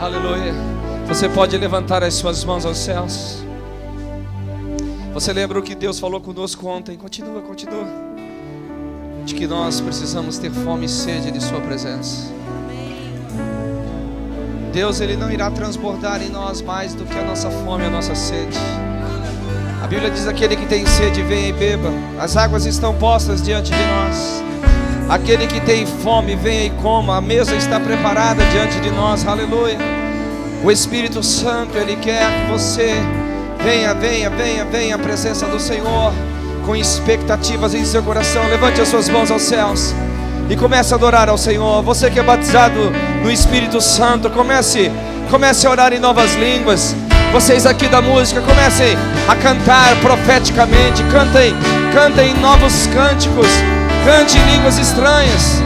Aleluia. Você pode levantar as suas mãos aos céus. Você lembra o que Deus falou conosco ontem? Continua. De que nós precisamos ter fome e sede de sua presença. Deus, Ele não irá transbordar em nós mais do que a nossa fome e a nossa sede. A Bíblia diz: aquele que tem sede, venha e beba. As águas estão postas diante de nós. Aquele que tem fome, venha e coma. A mesa está preparada diante de nós. Aleluia. O Espírito Santo, Ele quer que você venha à presença do Senhor com expectativas em seu coração. Levante as suas mãos aos céus e comece a adorar ao Senhor. Você que é batizado no Espírito Santo, comece a orar em novas línguas. Vocês aqui da música, comecem a cantar profeticamente. Cantem novos cânticos. Cante em línguas estranhas.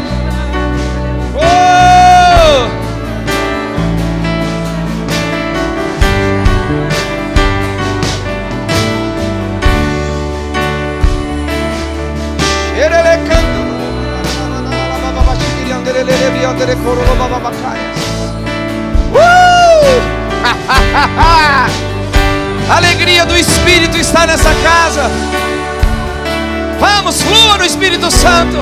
Oh! A alegria do Espírito está nessa casa. Vamos, flua no Espírito Santo.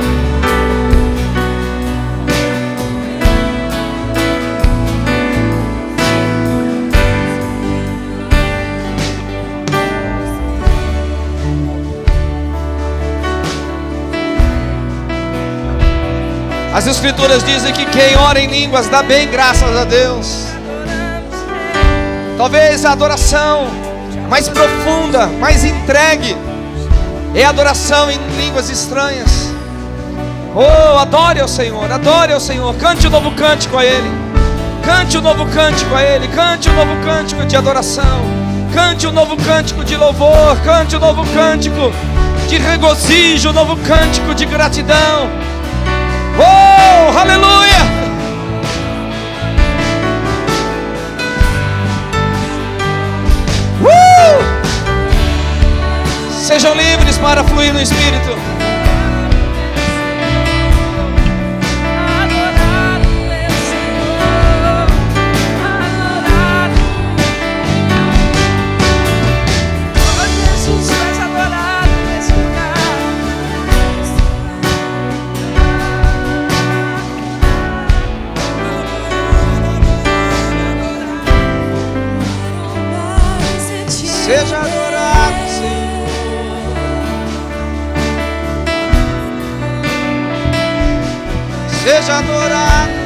As Escrituras dizem que quem ora em línguas dá bem, graças a Deus. Talvez a adoração mais profunda, mais entregue, é a adoração em línguas estranhas. Oh, adore ao Senhor, cante um novo cântico a Ele. Cante um novo cântico a Ele, cante um novo cântico de adoração. Cante um novo cântico de louvor, cante um novo cântico de regozijo, um novo cântico de gratidão. Oh, aleluia! Sejam livres para fluir no Espírito. Seja adorado, Senhor. Seja adorado.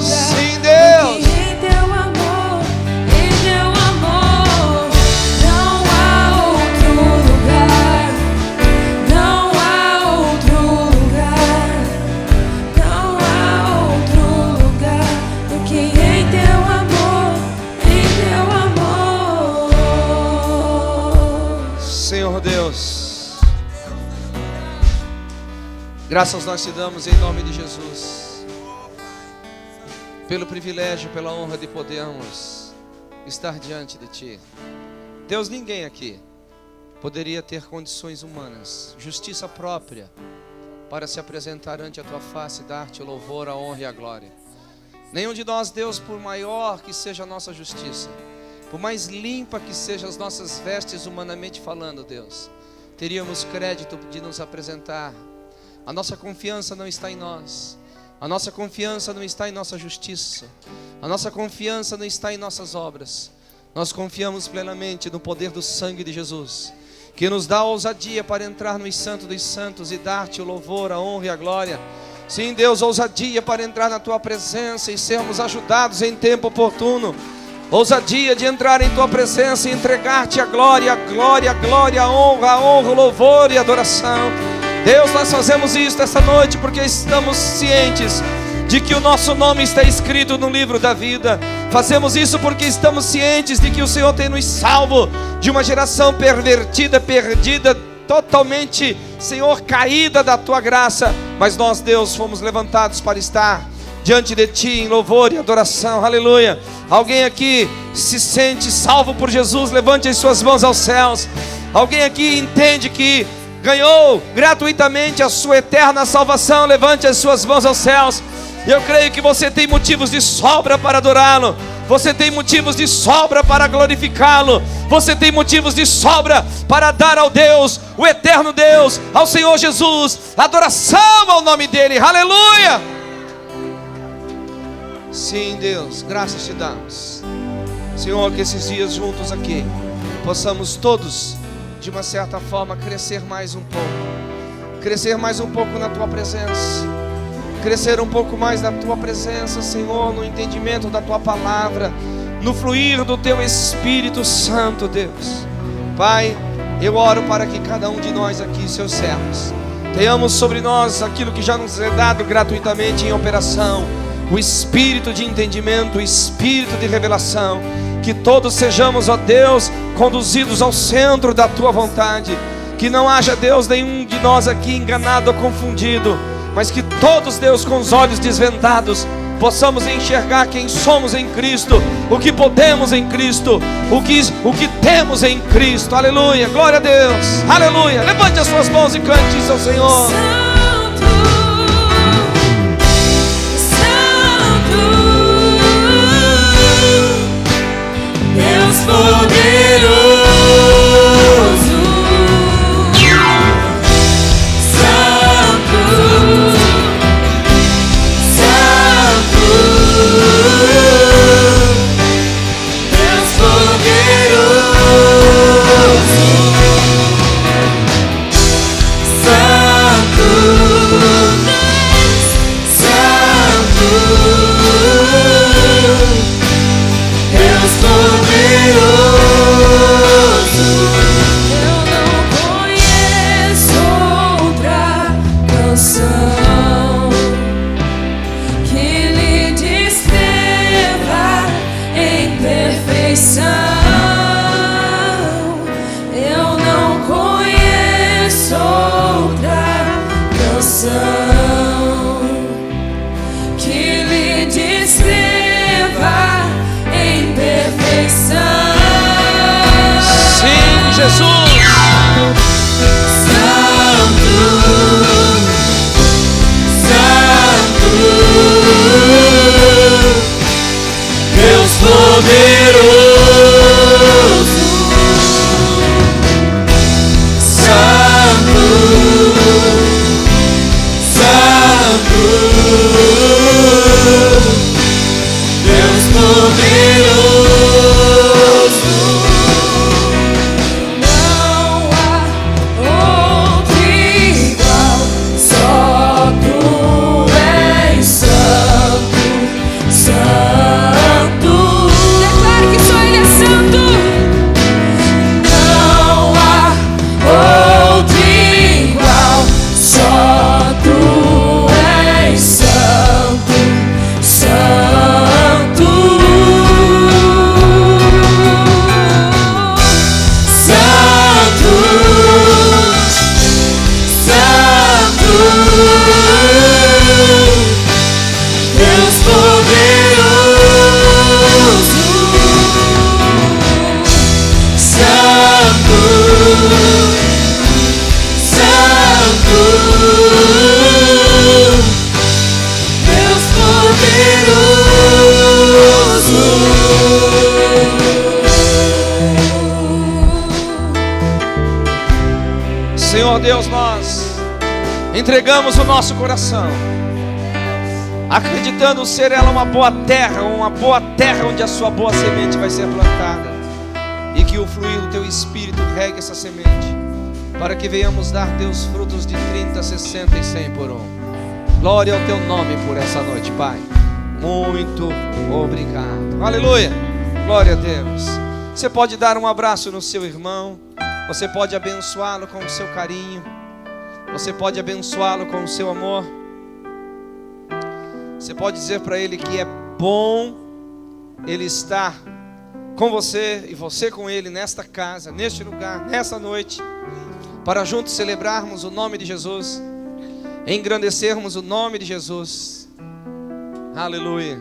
Sim, Deus. Em teu amor, não há outro lugar, não há outro lugar, não há outro lugar do que em teu amor, Senhor Deus, graças nós te damos em nome de Jesus, pelo privilégio, pela honra de podermos estar diante de Ti. Deus, ninguém aqui poderia ter condições humanas, justiça própria, para se apresentar ante a Tua face e dar-te o louvor, a honra e a glória. Nenhum de nós, Deus, por maior que seja a nossa justiça, por mais limpa que sejam as nossas vestes humanamente falando, Deus, teríamos crédito de nos apresentar. A nossa confiança não está em nós. A nossa confiança não está em nossa justiça. A nossa confiança não está em nossas obras. Nós confiamos plenamente no poder do sangue de Jesus, que nos dá ousadia para entrar nos santos dos santos e dar-te o louvor, a honra e a glória. Sim, Deus, ousadia para entrar na Tua presença e sermos ajudados em tempo oportuno. Ousadia de entrar em Tua presença e entregar-te a glória, a honra, o louvor e a adoração. Deus, nós fazemos isso esta noite porque estamos cientes de que o nosso nome está escrito no livro da vida. Fazemos isso porque estamos cientes de que o Senhor tem nos salvo de uma geração pervertida, perdida, totalmente, Senhor, caída da Tua graça. Mas nós, Deus, fomos levantados para estar diante de Ti em louvor e adoração. Aleluia. Alguém aqui se sente salvo por Jesus? Levante as suas mãos aos céus. Alguém aqui entende que ganhou gratuitamente a sua eterna salvação? Levante as suas mãos aos céus. Eu creio que você tem motivos de sobra para adorá-lo. Você tem motivos de sobra para glorificá-lo. Você tem motivos de sobra para dar ao Deus, o eterno Deus, ao Senhor Jesus, adoração ao nome dEle. Aleluia! Sim, Deus, graças te damos, Senhor, que esses dias juntos aqui possamos todos, de uma certa forma, crescer mais um pouco. Crescer mais um pouco na Tua presença. Crescer um pouco mais na Tua presença, Senhor, no entendimento da Tua palavra, no fluir do Teu Espírito Santo, Deus. Pai, eu oro para que cada um de nós aqui, seus servos, tenhamos sobre nós aquilo que já nos é dado gratuitamente em operação, o espírito de entendimento, o espírito de revelação. Que todos sejamos, ó Deus, conduzidos ao centro da Tua vontade. Que não haja, Deus, nenhum de nós aqui enganado ou confundido, mas que todos, Deus, com os olhos desvendados, possamos enxergar quem somos em Cristo, o que podemos em Cristo, o que temos em Cristo. Aleluia, glória a Deus, aleluia. Levante as suas mãos e cante isso ao Senhor. Deus poderoso, Santo, Santo, Deus poderoso, Santo, Santo, Deus poderoso. Eu não conheço outra canção que lhe descreva em perfeição. Eu não conheço outra canção que lhe descreva em perfeição. Sim, Jesus. Santo, Santo, Deus poderoso, Santo, Santo, Deus poderoso. Não há outro igual, só Tu és santo, santo. Declare que só Ele é santo. Não há outro igual, só Tu és santo, santo, santo, santo, Deus poderoso, santo, santo, Deus poderoso. Senhor Deus, nós entregamos o nosso coração, acreditando ser ela uma boa terra onde a sua boa semente vai ser plantada, e que o fluir do Teu Espírito regue essa semente, para que venhamos dar, Deus, frutos de 30, 60 e 100 por um. Glória ao Teu nome por essa noite, Pai. Muito obrigado. Aleluia. Glória a Deus. Você pode dar um abraço no seu irmão. Você pode abençoá-lo com o seu carinho. Você pode abençoá-lo com o seu amor. Você pode dizer para Ele que é bom Ele estar com você e você com Ele nesta casa, neste lugar, nessa noite, para juntos celebrarmos o nome de Jesus, engrandecermos o nome de Jesus. Aleluia.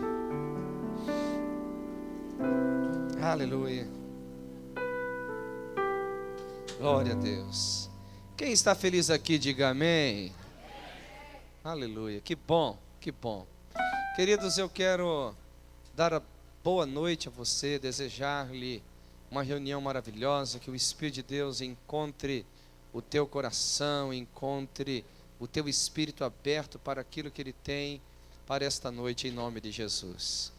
Aleluia. Glória a Deus. Quem está feliz aqui, diga amém. Aleluia. Que bom, que bom. Queridos, eu quero dar a boa noite a você, desejar-lhe uma reunião maravilhosa, que o Espírito de Deus encontre o teu coração, encontre o teu espírito aberto para aquilo que Ele tem para esta noite, em nome de Jesus.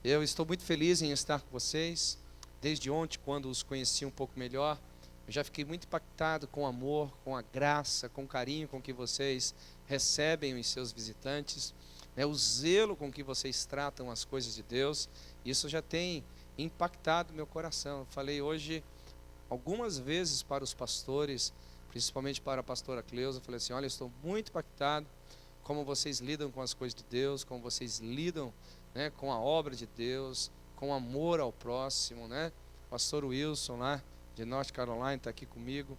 Eu estou muito feliz em estar com vocês. Desde ontem, quando os conheci um pouco melhor, eu já fiquei muito impactado com o amor, com a graça, com o carinho com que vocês recebem os seus visitantes, né, o zelo com que vocês tratam as coisas de Deus. Isso já tem impactado meu coração. Eu falei hoje algumas vezes para os pastores, principalmente para a pastora Cleusa, eu falei assim: olha, eu estou muito impactado como vocês lidam com as coisas de Deus, como vocês lidam, né, com a obra de Deus, com amor ao próximo, né? O pastor Wilson lá de North Carolina está aqui comigo,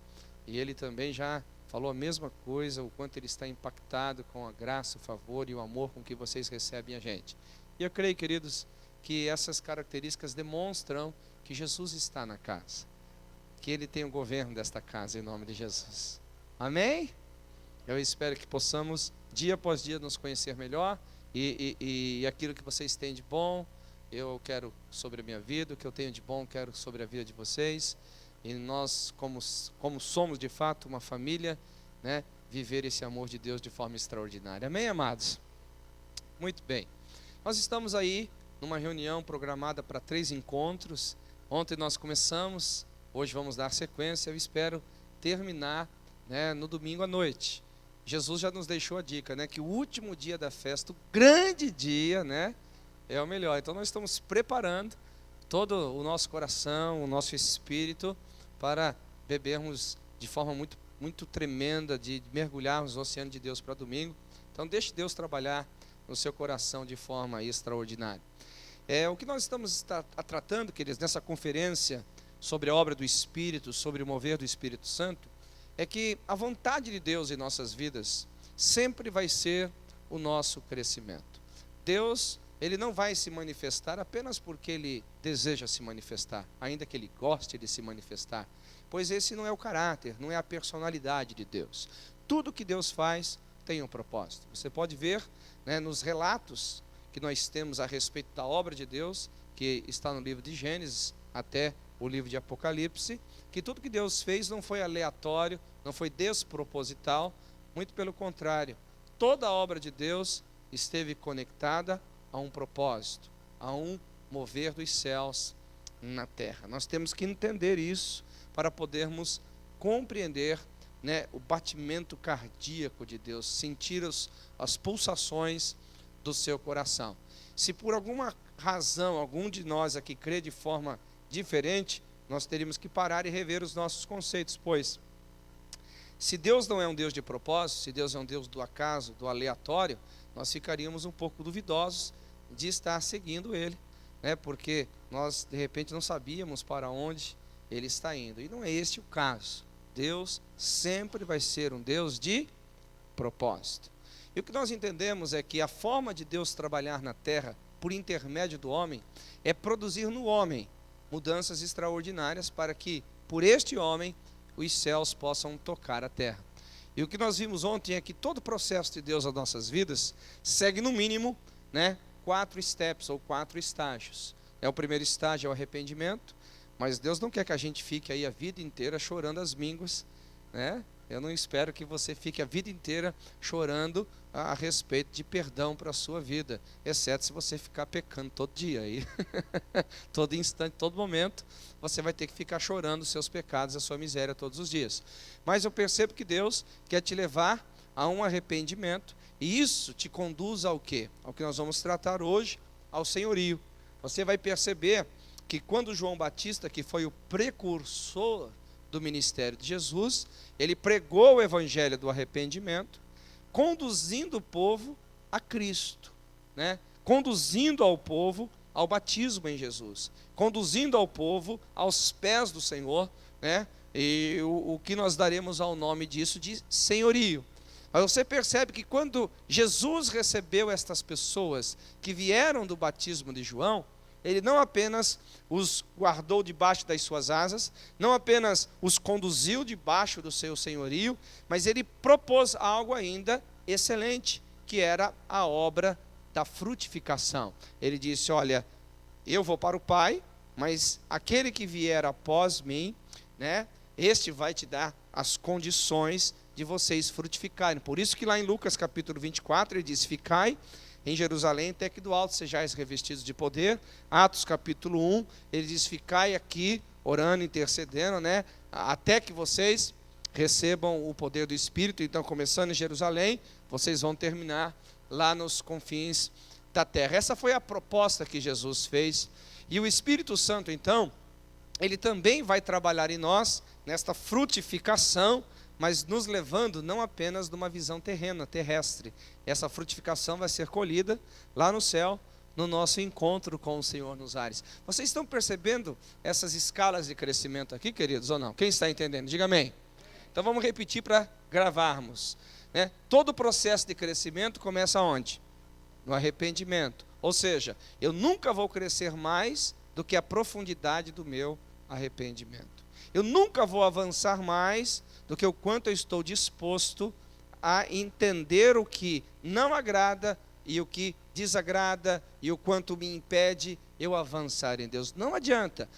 e ele também já falou a mesma coisa, o quanto ele está impactado com a graça, o favor e o amor com que vocês recebem a gente. E eu creio, queridos, que essas características demonstram que Jesus está na casa, que Ele tem o governo desta casa, em nome de Jesus. Amém? Eu espero que possamos, dia após dia, nos conhecer melhor, e aquilo que vocês têm de bom, eu quero sobre a minha vida, o que eu tenho de bom, quero sobre a vida de vocês. E nós, como somos de fato uma família, né, viver esse amor de Deus de forma extraordinária. Amém, amados? Muito bem. Nós estamos aí numa reunião programada para 3 encontros. Ontem nós começamos, hoje vamos dar sequência. Eu espero terminar, né, no domingo à noite. Jesus já nos deixou a dica, né, que o último dia da festa, o grande dia, né, é o melhor. Então nós estamos preparando todo o nosso coração, o nosso espírito, para bebermos de forma muito, muito tremenda, de mergulharmos no oceano de Deus para domingo. Então deixe Deus trabalhar no seu coração de forma extraordinária. O que nós estamos tratando, queridos, nessa conferência sobre a obra do Espírito, sobre o mover do Espírito Santo, é que a vontade de Deus em nossas vidas sempre vai ser o nosso crescimento. Deus, Ele não vai se manifestar apenas porque Ele deseja se manifestar, ainda que Ele goste de se manifestar, pois esse não é o caráter, não é a personalidade de Deus. Tudo que Deus faz tem um propósito. Você pode ver, né, nos relatos que nós temos a respeito da obra de Deus, que está no livro de Gênesis até o livro de Apocalipse, que tudo que Deus fez não foi aleatório, não foi desproposital, muito pelo contrário, toda a obra de Deus esteve conectada a um propósito, a um mover dos céus na terra. Nós temos que entender isso para podermos compreender, né, o batimento cardíaco de Deus, sentir as pulsações do seu coração. Se por alguma razão algum de nós aqui crê de forma diferente, nós teríamos que parar e rever os nossos conceitos, pois se Deus não é um Deus de propósito, se Deus é um Deus do acaso, do aleatório, nós ficaríamos um pouco duvidosos de estar seguindo Ele, né? Porque nós de repente não sabíamos para onde Ele está indo, e não é este o caso. Deus sempre vai ser um Deus de propósito. E o que nós entendemos é que a forma de Deus trabalhar na terra, por intermédio do homem, é produzir no homem mudanças extraordinárias para que, por este homem, os céus possam tocar a terra. E o que nós vimos ontem é que todo o processo de Deus nas nossas vidas segue no mínimo, né, 4 steps ou 4 estágios. O primeiro estágio é o arrependimento, mas Deus não quer que a gente fique aí a vida inteira chorando as mínguas, né? Eu não espero que você fique a vida inteira chorando a respeito de perdão para a sua vida, exceto se você ficar pecando todo dia. Aí, todo instante, todo momento, você vai ter que ficar chorando os seus pecados, a sua miséria todos os dias. Mas eu percebo que Deus quer te levar a um arrependimento, e isso te conduz ao quê? Ao que nós vamos tratar hoje, ao senhorio. Você vai perceber que quando João Batista, que foi o precursor do ministério de Jesus, ele pregou o evangelho do arrependimento, conduzindo o povo a Cristo, né, conduzindo ao povo ao batismo em Jesus, conduzindo ao povo aos pés do Senhor, né, e o que nós daremos ao nome disso de senhorio. Aí você percebe que quando Jesus recebeu estas pessoas que vieram do batismo de João, ele não apenas os guardou debaixo das suas asas, não apenas os conduziu debaixo do seu senhorio, mas ele propôs algo ainda excelente, que era a obra da frutificação. Ele disse: olha, eu vou para o Pai, mas aquele que vier após mim, né, este vai te dar as condições de vocês frutificarem. Por isso que lá em Lucas capítulo 24, ele diz: ficai em Jerusalém até que do alto sejais revestidos de poder. Atos capítulo 1, ele diz: ficai aqui orando, intercedendo, né, até que vocês recebam o poder do Espírito. Então, começando em Jerusalém, vocês vão terminar lá nos confins da terra. Essa foi a proposta que Jesus fez. E o Espírito Santo, então, ele também vai trabalhar em nós nesta frutificação, mas nos levando não apenas de uma visão terrena, terrestre. Essa frutificação vai ser colhida lá no céu, no nosso encontro com o Senhor nos ares. Vocês estão percebendo essas escalas de crescimento aqui, queridos, ou não? Quem está entendendo? Diga amém. Então vamos repetir para gravarmos, né? Todo o processo de crescimento começa onde? No arrependimento. Ou seja, eu nunca vou crescer mais do que a profundidade do meu arrependimento. Eu nunca vou avançar mais do que o quanto eu estou disposto a entender o que não agrada e o que desagrada e o quanto me impede eu avançar em Deus. Não adianta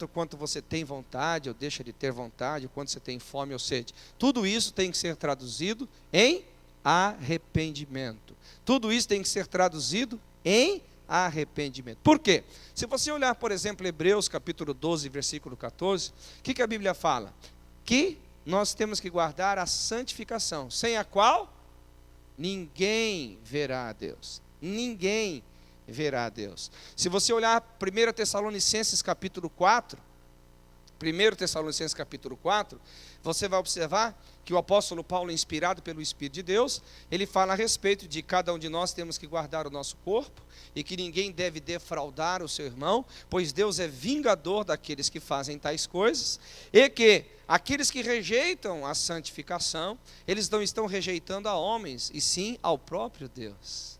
o quanto você tem vontade ou deixa de ter vontade, o quanto você tem fome ou sede. Tudo isso tem que ser traduzido em arrependimento. Tudo isso tem que ser traduzido em arrependimento. Por quê? Se você olhar, por exemplo, Hebreus capítulo 12, versículo 14, o que a Bíblia fala? Que nós temos que guardar a santificação, sem a qual ninguém verá a Deus. Ninguém verá a Deus. Se você olhar 1 Tessalonicenses capítulo 4, 1 Tessalonicenses capítulo 4, você vai observar que o apóstolo Paulo, inspirado pelo Espírito de Deus, ele fala a respeito de cada um de nós temos que guardar o nosso corpo e que ninguém deve defraudar o seu irmão, pois Deus é vingador daqueles que fazem tais coisas, e que aqueles que rejeitam a santificação, eles não estão rejeitando a homens, e sim ao próprio Deus.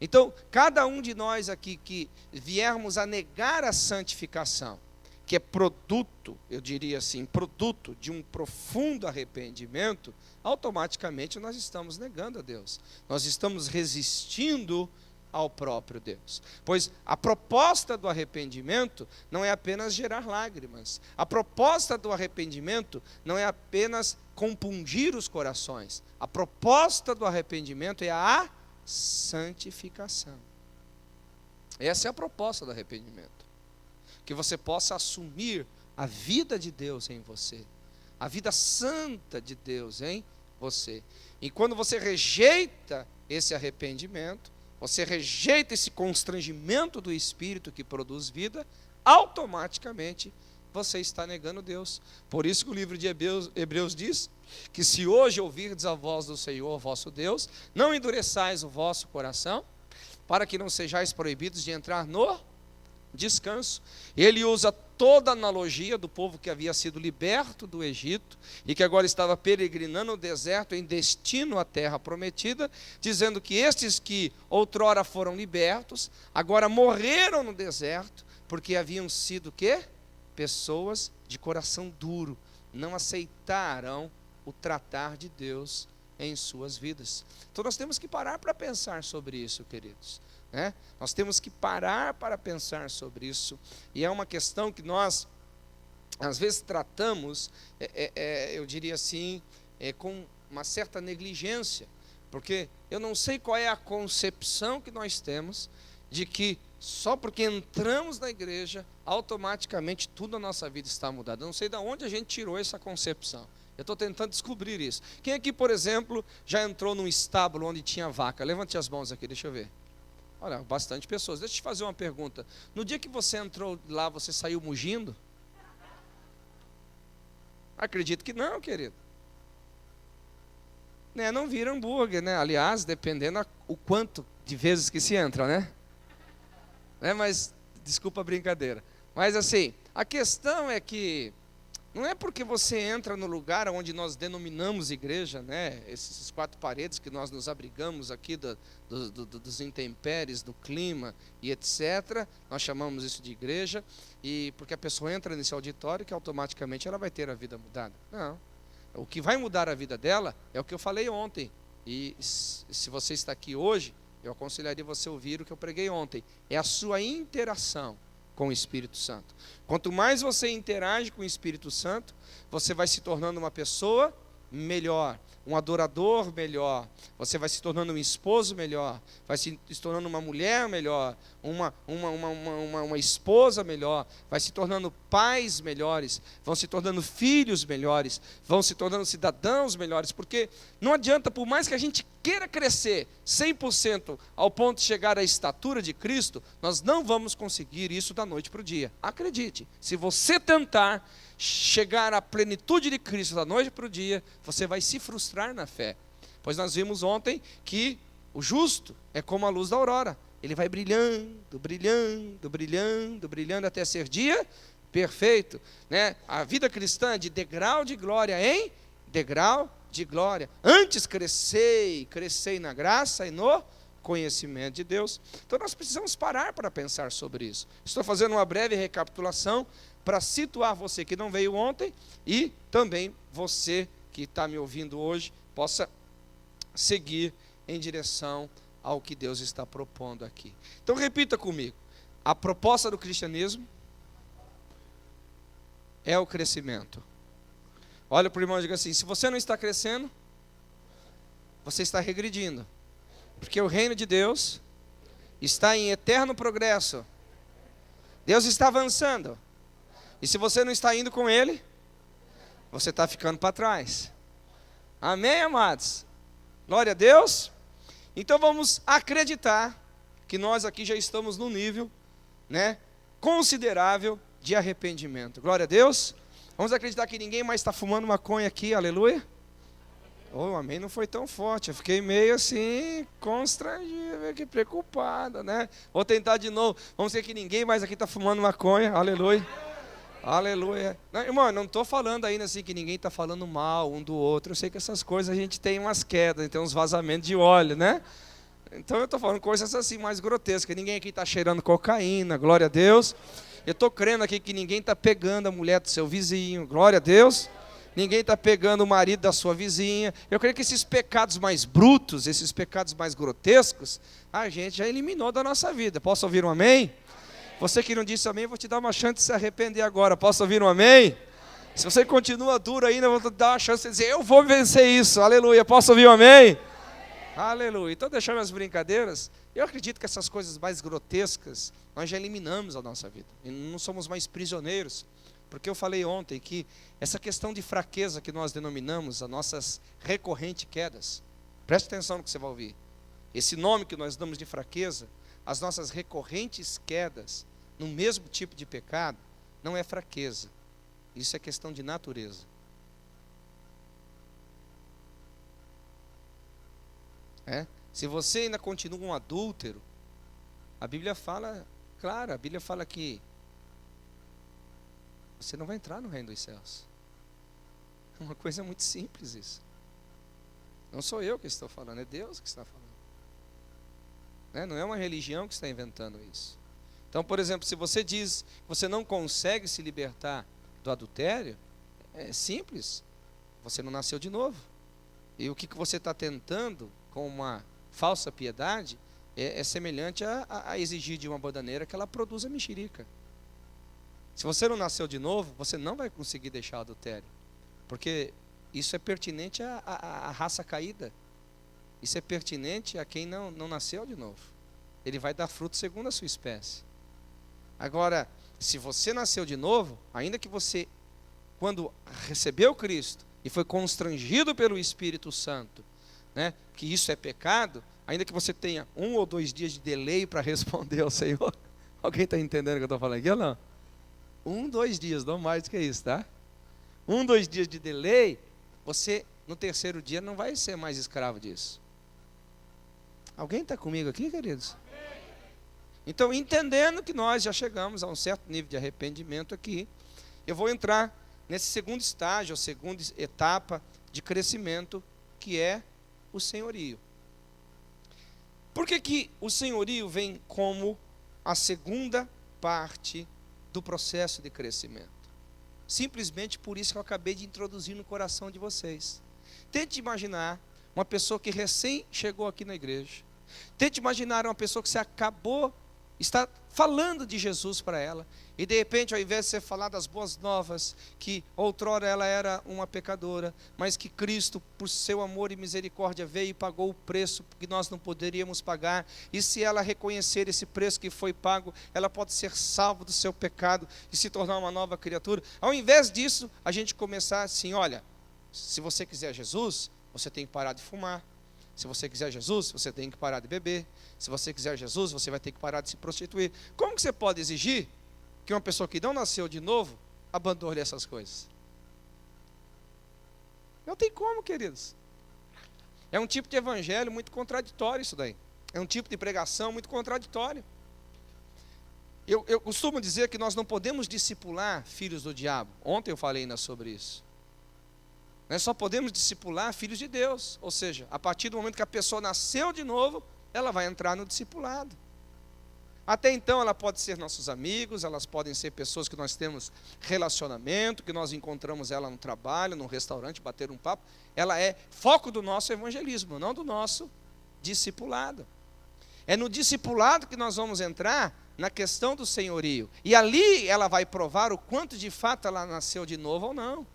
Então, cada um de nós aqui que viermos a negar a santificação, que é produto, eu diria assim, produto de um profundo arrependimento, automaticamente nós estamos negando a Deus. Nós estamos resistindo ao próprio Deus. Pois a proposta do arrependimento não é apenas gerar lágrimas. A proposta do arrependimento não é apenas compungir os corações. A proposta do arrependimento é a santificação. Essa é a proposta do arrependimento. Que você possa assumir a vida de Deus em você, a vida santa de Deus em você. E quando você rejeita esse arrependimento, você rejeita esse constrangimento do Espírito que produz vida, automaticamente você está negando Deus. Por isso que o livro de Hebreus diz que se hoje ouvirdes a voz do Senhor vosso Deus, não endureçais o vosso coração, para que não sejais proibidos de entrar no descanso. Ele usa toda a analogia do povo que havia sido liberto do Egito e que agora estava peregrinando no deserto em destino à terra prometida, dizendo que estes que outrora foram libertos, agora morreram no deserto, porque haviam sido quê? Pessoas de coração duro, não aceitaram o tratar de Deus em suas vidas. Então nós temos que parar para pensar sobre isso, queridos. Nós temos que parar para pensar sobre isso, e é uma questão que nós às vezes tratamos, eu diria assim, com uma certa negligência, porque eu não sei qual é a concepção que nós temos de que só porque entramos na igreja, automaticamente tudo na nossa vida está mudado. Eu não sei de onde a gente tirou essa concepção. Eu estou tentando descobrir isso. Quem aqui, por exemplo, já entrou num estábulo onde tinha vaca? Levante as mãos aqui, deixa eu ver. Olha, bastante pessoas. Deixa eu te fazer uma pergunta. No dia que você entrou lá, você saiu mugindo? Acredito que não, querido. né, não vira hambúrguer, né? Aliás, dependendo o quanto de vezes que se entra, né? Mas, desculpa a brincadeira. Mas assim, a questão é que não é porque você entra no lugar onde nós denominamos igreja, né? Esses 4 paredes que nós nos abrigamos aqui dos intempéries, do clima e etc. Nós chamamos isso de igreja, e porque a pessoa entra nesse auditório que automaticamente ela vai ter a vida mudada. Não. O que vai mudar a vida dela é o que eu falei ontem. E se você está aqui hoje, eu aconselharia você a ouvir o que eu preguei ontem. É a sua interação com o Espírito Santo. Quanto mais você interage com o Espírito Santo, você vai se tornando uma pessoa melhor, um adorador melhor, você vai se tornando um esposo melhor, vai se tornando uma mulher melhor, uma esposa melhor, vai se tornando pais melhores, vão se tornando filhos melhores, vão se tornando cidadãos melhores, porque não adianta, por mais que a gente queira crescer 100% ao ponto de chegar à estatura de Cristo, nós não vamos conseguir isso da noite para o dia. Acredite, se você tentar chegar à plenitude de Cristo da noite para o dia, você vai se frustrar na fé. Pois nós vimos ontem que o justo é como a luz da aurora. Ele vai brilhando, brilhando, brilhando, brilhando até ser dia perfeito, né? A vida cristã é de degrau de glória em degrau de glória. Antes crescei na graça e no conhecimento de Deus. Então nós precisamos parar para pensar sobre isso. Estou fazendo uma breve recapitulação para situar você que não veio ontem e também você que está me ouvindo hoje possa seguir em direção ao que Deus está propondo aqui. Então repita comigo: a proposta do cristianismo é o crescimento. Olha para o irmão e diga assim: se você não está crescendo, você está regredindo, porque o reino de Deus está em eterno progresso. Deus está avançando. E se você não está indo com Ele, você está ficando para trás. Amém, amados? Glória a Deus. Então vamos acreditar que nós aqui já estamos num nível, né, considerável de arrependimento. Glória a Deus. Vamos acreditar que ninguém mais está fumando maconha aqui, aleluia. Oh, amém, não foi tão forte. Eu fiquei meio assim, constrangido, meio que preocupado, né? Vou tentar de novo. Vamos dizer que ninguém mais aqui está fumando maconha, aleluia. Aleluia. Não, irmão, eu não estou falando ainda assim que ninguém está falando mal um do outro. Eu sei que essas coisas a gente tem umas quedas, tem uns vazamentos de óleo, né? Então eu estou falando coisas assim mais grotescas. Ninguém aqui está cheirando cocaína, glória a Deus. Eu estou crendo aqui que ninguém está pegando a mulher do seu vizinho, glória a Deus. Ninguém está pegando o marido da sua vizinha. Eu creio que esses pecados mais brutos, esses pecados mais grotescos, a gente já eliminou da nossa vida. Posso ouvir um amém? Você que não disse amém, eu vou te dar uma chance de se arrepender agora. Posso ouvir um amém? Se você continua duro ainda, eu vou te dar uma chance de dizer: eu vou vencer isso, aleluia. Posso ouvir um amém? Aleluia. Então, deixando as brincadeiras, eu acredito que essas coisas mais grotescas, nós já eliminamos da nossa vida. E não somos mais prisioneiros. Porque eu falei ontem que essa questão de fraqueza que nós denominamos as nossas recorrentes quedas, preste atenção no que você vai ouvir. Esse nome que nós damos de fraqueza, as nossas recorrentes quedas no mesmo tipo de pecado, não é fraqueza. Isso é questão de natureza. Se você ainda continua um adúltero, a Bíblia fala, claro, a Bíblia fala que você não vai entrar no reino dos céus. É uma coisa muito simples isso. Não sou eu que estou falando, é Deus que está falando. Não é uma religião que está inventando isso. Então, por exemplo, se você diz que você não consegue se libertar do adultério, é simples. Você não nasceu de novo. E o que você está tentando com uma falsa piedade é semelhante a exigir de uma bananeira que ela produza mexerica. Se você não nasceu de novo, você não vai conseguir deixar o adultério. Porque isso é pertinente à raça caída. Isso é pertinente a quem não nasceu de novo. Ele vai dar fruto segundo a sua espécie. Agora, se você nasceu de novo, ainda que você, quando recebeu Cristo e foi constrangido pelo Espírito Santo, que isso é pecado, ainda que você tenha 1 ou 2 dias de delay para responder ao Senhor. Alguém está entendendo o que eu estou falando aqui ou não? 1, 2 dias, não mais do que isso, tá? 1, 2 dias de delay, você no terceiro dia não vai ser mais escravo disso. Alguém está comigo aqui, queridos? Então, entendendo que nós já chegamos a um certo nível de arrependimento aqui, eu vou entrar nesse segundo estágio, a segunda etapa de crescimento, que é o senhorio. Por que que o senhorio vem como a segunda parte do processo de crescimento? Simplesmente por isso que eu acabei de introduzir no coração de vocês. Tente imaginar uma pessoa que recém chegou aqui na igreja. Tente imaginar uma pessoa que você acabou, está falando de Jesus para ela, e de repente, ao invés de você falar das boas novas, que outrora ela era uma pecadora, mas que Cristo, por seu amor e misericórdia, veio e pagou o preço que nós não poderíamos pagar, e se ela reconhecer esse preço que foi pago, ela pode ser salva do seu pecado e se tornar uma nova criatura. Ao invés disso, a gente começar assim: olha, se você quiser Jesus, você tem que parar de fumar. Se você quiser Jesus, você tem que parar de beber. Se você quiser Jesus, você vai ter que parar de se prostituir. Como que você pode exigir que uma pessoa que não nasceu de novo abandone essas coisas? Não tem como, queridos. É um tipo de evangelho muito contraditório isso daí. É um tipo de pregação muito contraditório. Eu costumo dizer que nós não podemos discipular filhos do diabo. Ontem eu falei ainda sobre isso. Nós só podemos discipular filhos de Deus. Ou seja, a partir do momento que a pessoa nasceu de novo, ela vai entrar no discipulado. Até então ela pode ser nossos amigos, elas podem ser pessoas que nós temos relacionamento, que nós encontramos ela no trabalho, no restaurante, bater um papo. Ela é foco do nosso evangelismo, não do nosso discipulado. É no discipulado que nós vamos entrar na questão do senhorio. E ali ela vai provar o quanto de fato ela nasceu de novo ou não.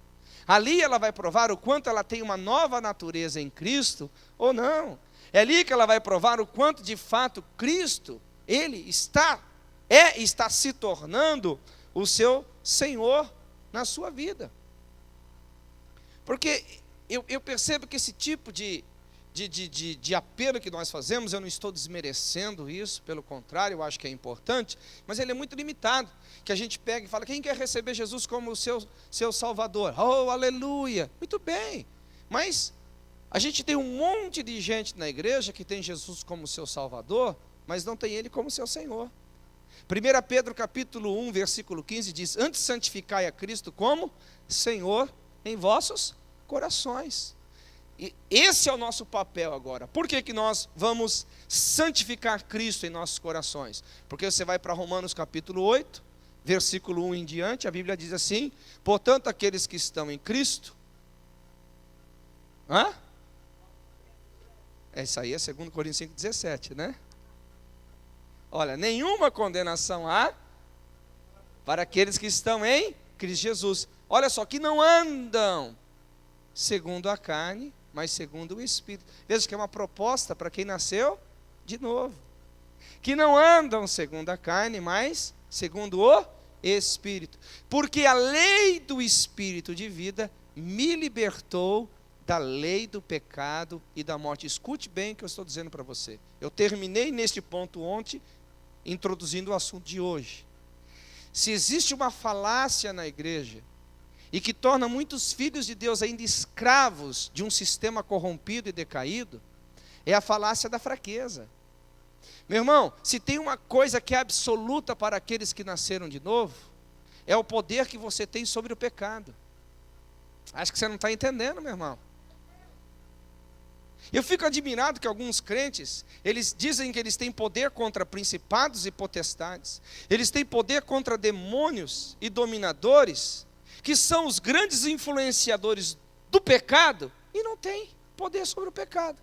Ali ela vai provar o quanto ela tem uma nova natureza em Cristo ou não. É ali que ela vai provar o quanto de fato Cristo, Ele está se tornando o seu Senhor na sua vida. Porque eu percebo que esse tipo de apelo que nós fazemos, eu não estou desmerecendo isso, pelo contrário, eu acho que é importante, mas ele é muito limitado. Que a gente pega e fala: quem quer receber Jesus como o seu Salvador? Oh, aleluia! Muito bem, mas a gente tem um monte de gente na igreja que tem Jesus como seu Salvador, mas não tem Ele como seu Senhor. 1 Pedro capítulo 1, versículo 15 diz: antes santificai a Cristo como Senhor em vossos corações. E esse é o nosso papel agora. Por que que nós vamos santificar Cristo em nossos corações? Porque você vai para Romanos capítulo 8, versículo 1 em diante, a Bíblia diz assim: portanto, aqueles que estão em Cristo... Isso aí é 2 Coríntios 5,17, né? Olha, nenhuma condenação há para aqueles que estão em Cristo Jesus. Olha só, que não andam segundo a carne, mas segundo o Espírito. Veja que é uma proposta para quem nasceu de novo. Que não andam segundo a carne, mas segundo o Espírito. Porque a lei do Espírito de vida me libertou da lei do pecado e da morte. Escute bem o que eu estou dizendo para você. Eu terminei neste ponto ontem, introduzindo o assunto de hoje. Se existe uma falácia na igreja, e que torna muitos filhos de Deus ainda escravos de um sistema corrompido e decaído, é a falácia da fraqueza. Meu irmão, se tem uma coisa que é absoluta para aqueles que nasceram de novo, é o poder que você tem sobre o pecado. Acho que você não está entendendo, meu irmão. Eu fico admirado que alguns crentes, eles dizem que eles têm poder contra principados e potestades, eles têm poder contra demônios e dominadores, que são os grandes influenciadores do pecado, e não têm poder sobre o pecado.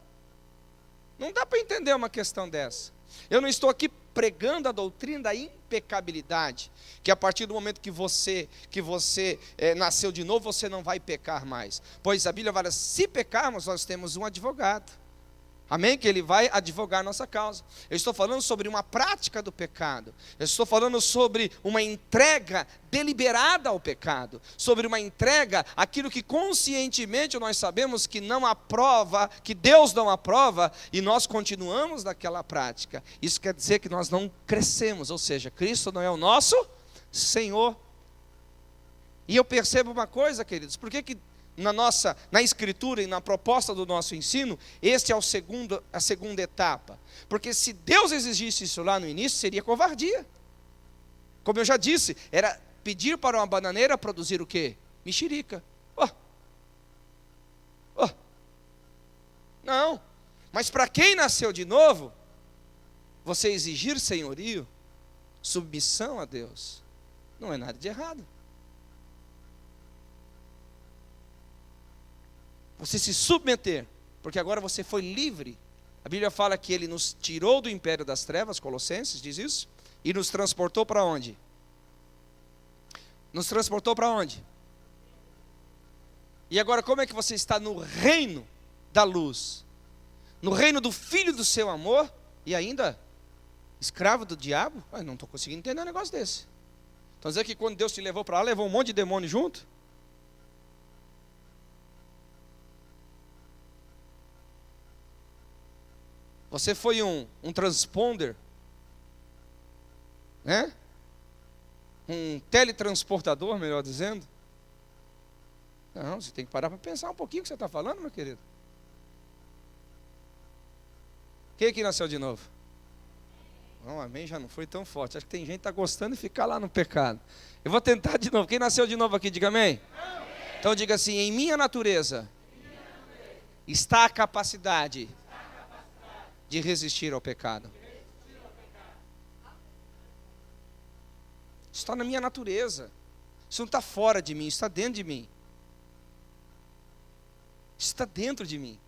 Não dá para entender uma questão dessa. Eu não estou aqui pregando a doutrina da impecabilidade, que a partir do momento que você nasceu de novo, você não vai pecar mais. Pois a Bíblia fala: se pecarmos, nós temos um advogado. Amém? Que ele vai advogar nossa causa. Eu estou falando sobre uma prática do pecado. Eu estou falando sobre uma entrega deliberada ao pecado. Sobre uma entrega àquilo que conscientemente nós sabemos que não aprova, que Deus não aprova, e nós continuamos naquela prática. Isso quer dizer que nós não crescemos, ou seja, Cristo não é o nosso Senhor. E eu percebo uma coisa, queridos: por que na escritura e na proposta do nosso ensino, este é a segunda etapa. Porque se Deus exigisse isso lá no início, seria covardia. Como eu já disse, era pedir para uma bananeira produzir o quê? Mexerica. Não. Mas para quem nasceu de novo, você exigir senhorio, submissão a Deus, não é nada de errado. Você se submeter, porque agora você foi livre. A Bíblia fala que Ele nos tirou do império das trevas, Colossenses diz isso, e nos transportou para onde? Nos transportou para onde? E agora como é que você está no reino da luz? No reino do Filho do seu amor, e ainda escravo do diabo? Não estou conseguindo entender um negócio desse. Então dizer que quando Deus te levou para lá, levou um monte de demônio junto? Você foi um transponder, né? Um teletransportador, melhor dizendo. Não, você tem que parar para pensar um pouquinho o que você está falando, meu querido. Quem aqui nasceu de novo? Não, amém já não foi tão forte. Acho que tem gente que está gostando de ficar lá no pecado. Eu vou tentar de novo. Quem nasceu de novo aqui, diga amém. Então diga assim: em minha natureza está a capacidade de resistir ao pecado. Isso está na minha natureza. Isso não está fora de mim, está dentro de mim. Isso está dentro de mim.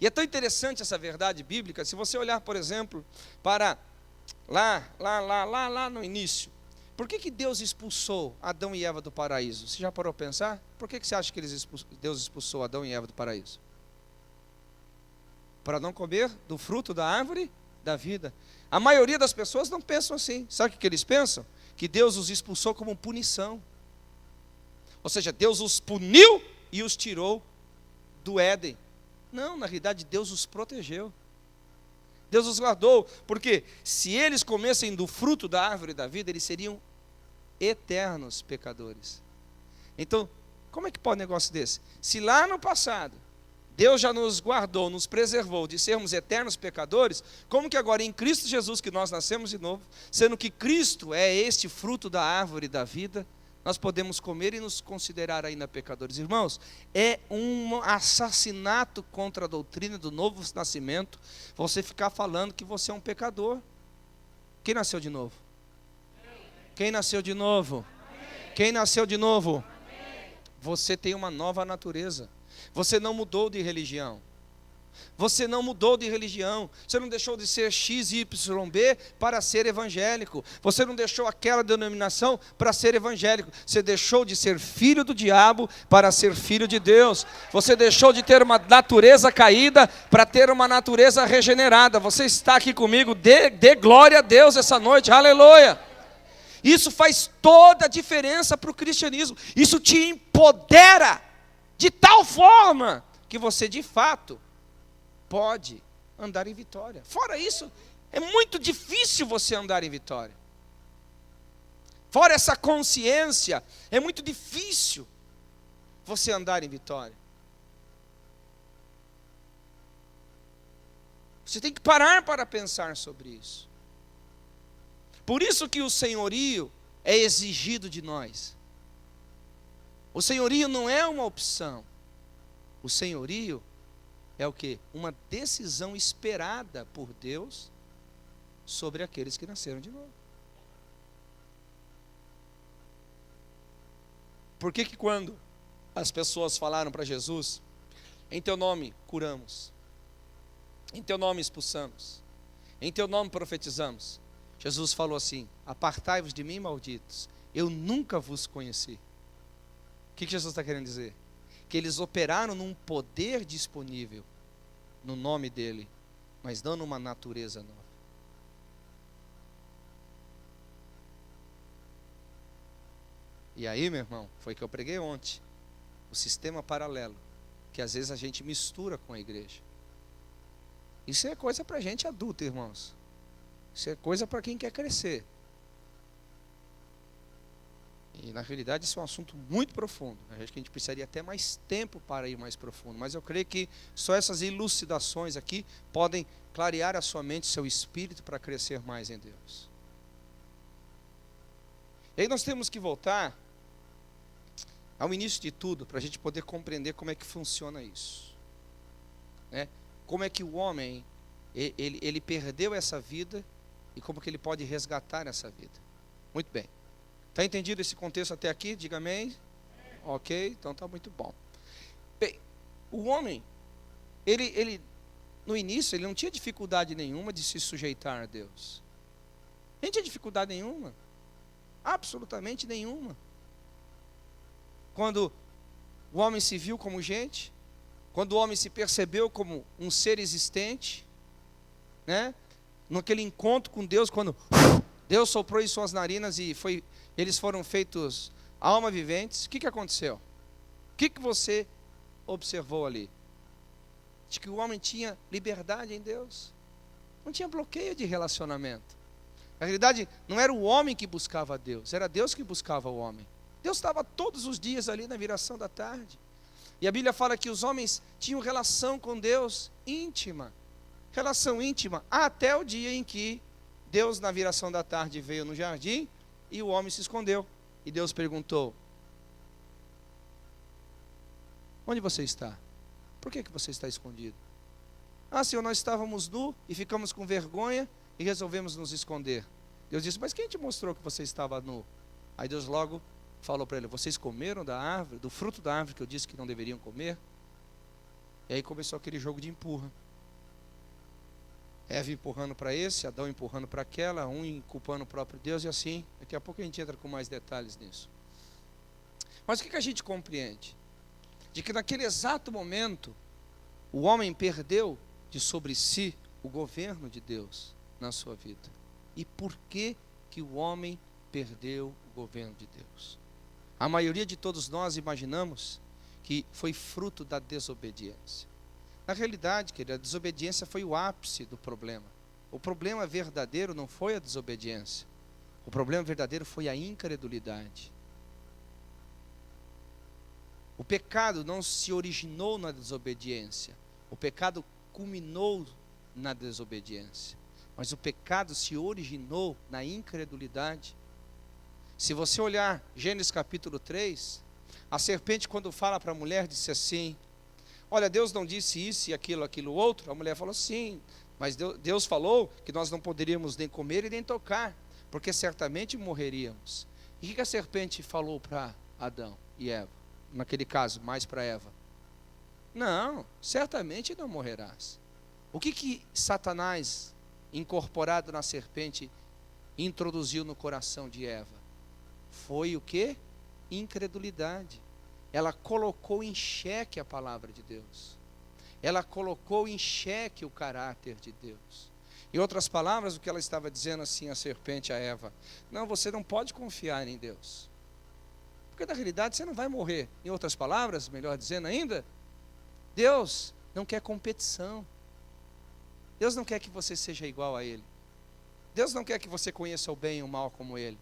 E é tão interessante essa verdade bíblica, se você olhar, por exemplo, para lá no início. Por que Deus expulsou Adão e Eva do paraíso? Você já parou a pensar? Por que você acha que Deus expulsou Adão e Eva do paraíso? Para não comer do fruto da árvore da vida. A maioria das pessoas não pensam assim. Sabe o que eles pensam? Que Deus os expulsou como punição. Ou seja, Deus os puniu e os tirou do Éden. Não, na realidade Deus os protegeu. Deus os guardou, porque se eles comessem do fruto da árvore da vida, eles seriam eternos pecadores. Então, como é que pode um negócio desse? Se lá no passado Deus já nos guardou, nos preservou de sermos eternos pecadores, como que agora em Cristo Jesus que nós nascemos de novo, sendo que Cristo é este fruto da árvore da vida, nós podemos comer e nos considerar ainda pecadores? Irmãos, é um assassinato contra a doutrina do novo nascimento, você ficar falando que você é um pecador. Quem nasceu de novo? Quem nasceu de novo? Quem nasceu de novo? Você tem uma nova natureza. Você não mudou de religião. Você não mudou de religião. Você não deixou de ser XYB para ser evangélico. Você não deixou aquela denominação para ser evangélico. Você deixou de ser filho do diabo para ser filho de Deus. Você deixou de ter uma natureza caída para ter uma natureza regenerada. Você está aqui comigo, dê glória a Deus essa noite, aleluia. Isso faz toda a diferença para o cristianismo. Isso te empodera de tal forma que você de fato pode andar em vitória. Fora isso, é muito difícil você andar em vitória. Fora essa consciência, é muito difícil você andar em vitória. Você tem que parar para pensar sobre isso. Por isso que o senhorio é exigido de nós. O senhorio não é uma opção. O senhorio é o quê? Uma decisão esperada por Deus sobre aqueles que nasceram de novo. Por que quando as pessoas falaram para Jesus, em teu nome curamos, em teu nome expulsamos, em teu nome profetizamos, Jesus falou assim: apartai-vos de mim, malditos, eu nunca vos conheci. O que Jesus está querendo dizer? Que eles operaram num poder disponível no nome dele, mas não numa natureza nova. E aí, meu irmão, foi que eu preguei ontem, o sistema paralelo, que às vezes a gente mistura com a igreja. Isso é coisa para gente adulta, irmãos. Isso é coisa para quem quer crescer. E na realidade isso é um assunto muito profundo. Acho que a gente precisaria até mais tempo para ir mais profundo. Mas eu creio que só essas elucidações aqui podem clarear a sua mente, seu espírito, para crescer mais em Deus. E aí nós temos que voltar ao início de tudo, para a gente poder compreender como é que funciona isso, né? Como é que o homem, ele perdeu essa vida e como que ele pode resgatar essa vida. Muito bem. Está entendido esse contexto até aqui? Diga amém. Ok, então está muito bom. Bem, o homem, ele no início, ele não tinha dificuldade nenhuma de se sujeitar a Deus. Não tinha dificuldade nenhuma. Absolutamente nenhuma. Quando o homem se viu como gente, quando o homem se percebeu como um ser existente, né? Naquele encontro com Deus, quando Deus soprou em suas narinas e eles foram feitos alma viventes, o que aconteceu? O que você observou ali? De que o homem tinha liberdade em Deus, não tinha bloqueio de relacionamento. Na realidade, não era o homem que buscava Deus, era Deus que buscava o homem. Deus estava todos os dias ali na viração da tarde. E a Bíblia fala que os homens tinham relação com Deus íntima. Relação íntima até o dia em que Deus, na viração da tarde, veio no jardim e o homem se escondeu. E Deus perguntou: onde você está? Por que você está escondido? Ah, Senhor, nós estávamos nus e ficamos com vergonha e resolvemos nos esconder. Deus disse: mas quem te mostrou que você estava nu? Aí Deus logo falou para ele: vocês comeram da árvore, do fruto da árvore que eu disse que não deveriam comer? E aí começou aquele jogo de empurra. Eva empurrando para esse, Adão empurrando para aquela, um culpando o próprio Deus, e assim, daqui a pouco a gente entra com mais detalhes nisso. Mas o que a gente compreende? De que naquele exato momento, o homem perdeu de sobre si o governo de Deus na sua vida. E por que o homem perdeu o governo de Deus? A maioria de todos nós imaginamos que foi fruto da desobediência. Na realidade, querido, a desobediência foi o ápice do problema. O problema verdadeiro não foi a desobediência. O problema verdadeiro foi a incredulidade. O pecado não se originou na desobediência. O pecado culminou na desobediência. Mas o pecado se originou na incredulidade. Se você olhar Gênesis capítulo 3, a serpente, quando fala para a mulher, disse assim: olha, Deus não disse isso e aquilo outro. A mulher falou: sim, mas Deus falou que nós não poderíamos nem comer e nem tocar, porque certamente morreríamos. E o que a serpente falou para Adão e Eva? Naquele caso, mais para Eva: não, certamente não morrerás. O que Satanás, incorporado na serpente, introduziu no coração de Eva? Foi o que? Incredulidade. Ela colocou em xeque a palavra de Deus. Ela colocou em xeque o caráter de Deus. Em outras palavras, o que ela estava dizendo assim, a serpente a Eva: não, você não pode confiar em Deus, porque na realidade você não vai morrer. Em outras palavras, melhor dizendo ainda, Deus não quer competição. Deus não quer que você seja igual a Ele. Deus não quer que você conheça o bem e o mal como Ele.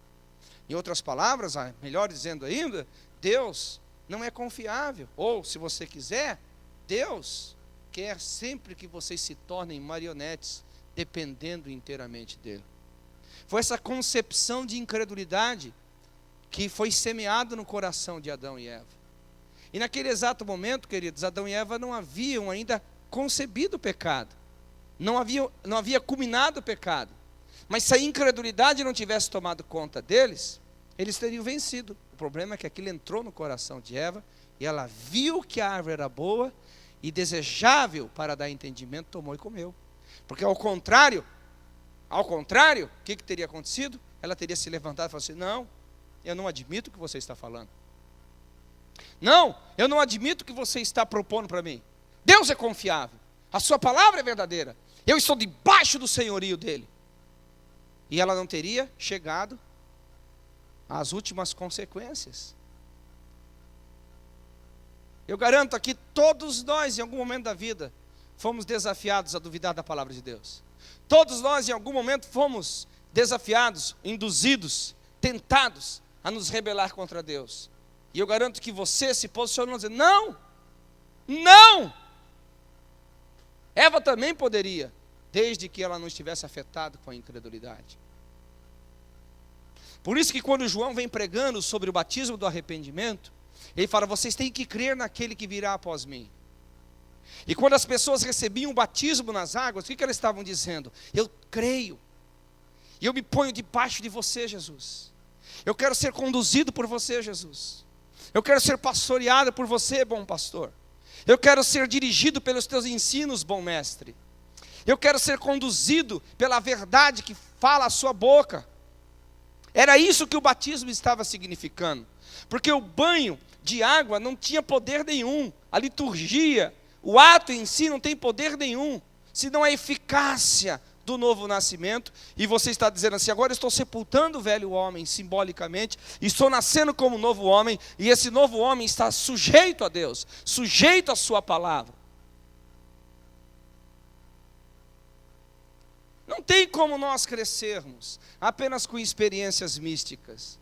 Em outras palavras, melhor dizendo ainda, Deus não é confiável. Ou, se você quiser, Deus quer sempre que vocês se tornem marionetes, dependendo inteiramente dEle. Foi essa concepção de incredulidade que foi semeado no coração de Adão e Eva. E naquele exato momento, queridos, Adão e Eva não haviam ainda concebido o pecado. Não havia culminado o pecado. Mas se a incredulidade não tivesse tomado conta deles, eles teriam vencido. O problema é que aquilo entrou no coração de Eva, e ela viu que a árvore era boa e desejável para dar entendimento, tomou e comeu. Porque ao contrário, o que teria acontecido? Ela teria se levantado e falado assim: não, eu não admito o que você está falando. Não, eu não admito o que você está propondo para mim. Deus é confiável, a sua palavra é verdadeira, eu estou debaixo do senhorio dele. E ela não teria chegado às últimas consequências. Eu garanto aqui, todos nós em algum momento da vida fomos desafiados a duvidar da palavra de Deus. Todos nós em algum momento fomos desafiados, induzidos, tentados a nos rebelar contra Deus. E eu garanto que você se posicionou dizendo, não, não. Eva também poderia, desde que ela não estivesse afetada com a incredulidade. Por isso que quando João vem pregando sobre o batismo do arrependimento, ele fala, vocês têm que crer naquele que virá após mim. E quando as pessoas recebiam o batismo nas águas, o que elas estavam dizendo? Eu creio, e eu me ponho debaixo de você, Jesus. Eu quero ser conduzido por você, Jesus. Eu quero ser pastoreado por você, bom pastor. Eu quero ser dirigido pelos teus ensinos, bom mestre. Eu quero ser conduzido pela verdade que fala a sua boca. Era isso que o batismo estava significando. Porque o banho de água não tinha poder nenhum. A liturgia, o ato em si não tem poder nenhum, senão a eficácia do novo nascimento. E você está dizendo assim, agora eu estou sepultando o velho homem simbolicamente, e estou nascendo como novo homem, e esse novo homem está sujeito a Deus, sujeito à sua palavra. Não tem como nós crescermos apenas com experiências místicas.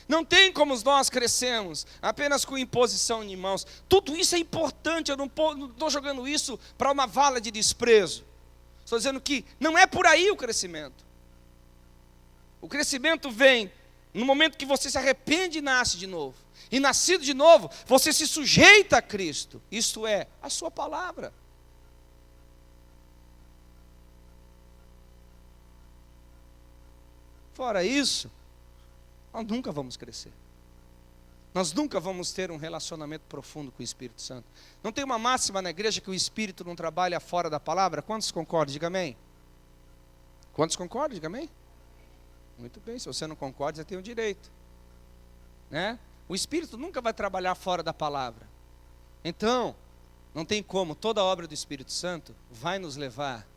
Não tem como nós crescermos apenas com imposição de mãos. Tudo isso é importante, eu não estou jogando isso para uma vala de desprezo. Estou dizendo que não é por aí o crescimento. O crescimento vem no momento que você se arrepende e nasce de novo. E nascido de novo, você se sujeita a Cristo. Isto é, a sua palavra. Fora isso, nós nunca vamos crescer. Nós nunca vamos ter um relacionamento profundo com o Espírito Santo. Não tem uma máxima na igreja que o Espírito não trabalha fora da palavra? Quantos concordam? Diga amém. Quantos concordam? Diga amém. Muito bem, se você não concorda, você tem o direito. Né? O Espírito nunca vai trabalhar fora da palavra. Então, não tem como, toda a obra do Espírito Santo vai nos levar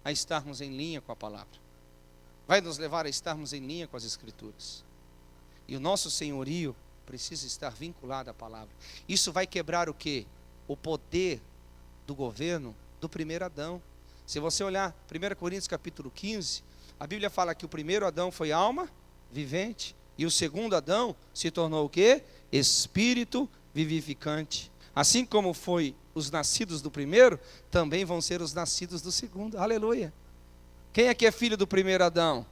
a estarmos em linha com a palavra. Vai nos levar a estarmos em linha com as Escrituras. E o nosso senhorio precisa estar vinculado à palavra. Isso vai quebrar o quê? O poder do governo do primeiro Adão. Se você olhar 1 Coríntios capítulo 15, a Bíblia fala que o primeiro Adão foi alma vivente, e o segundo Adão se tornou o quê? Espírito vivificante. Assim como foi os nascidos do primeiro, também vão ser os nascidos do segundo. Aleluia. Quem aqui é filho do primeiro Adão?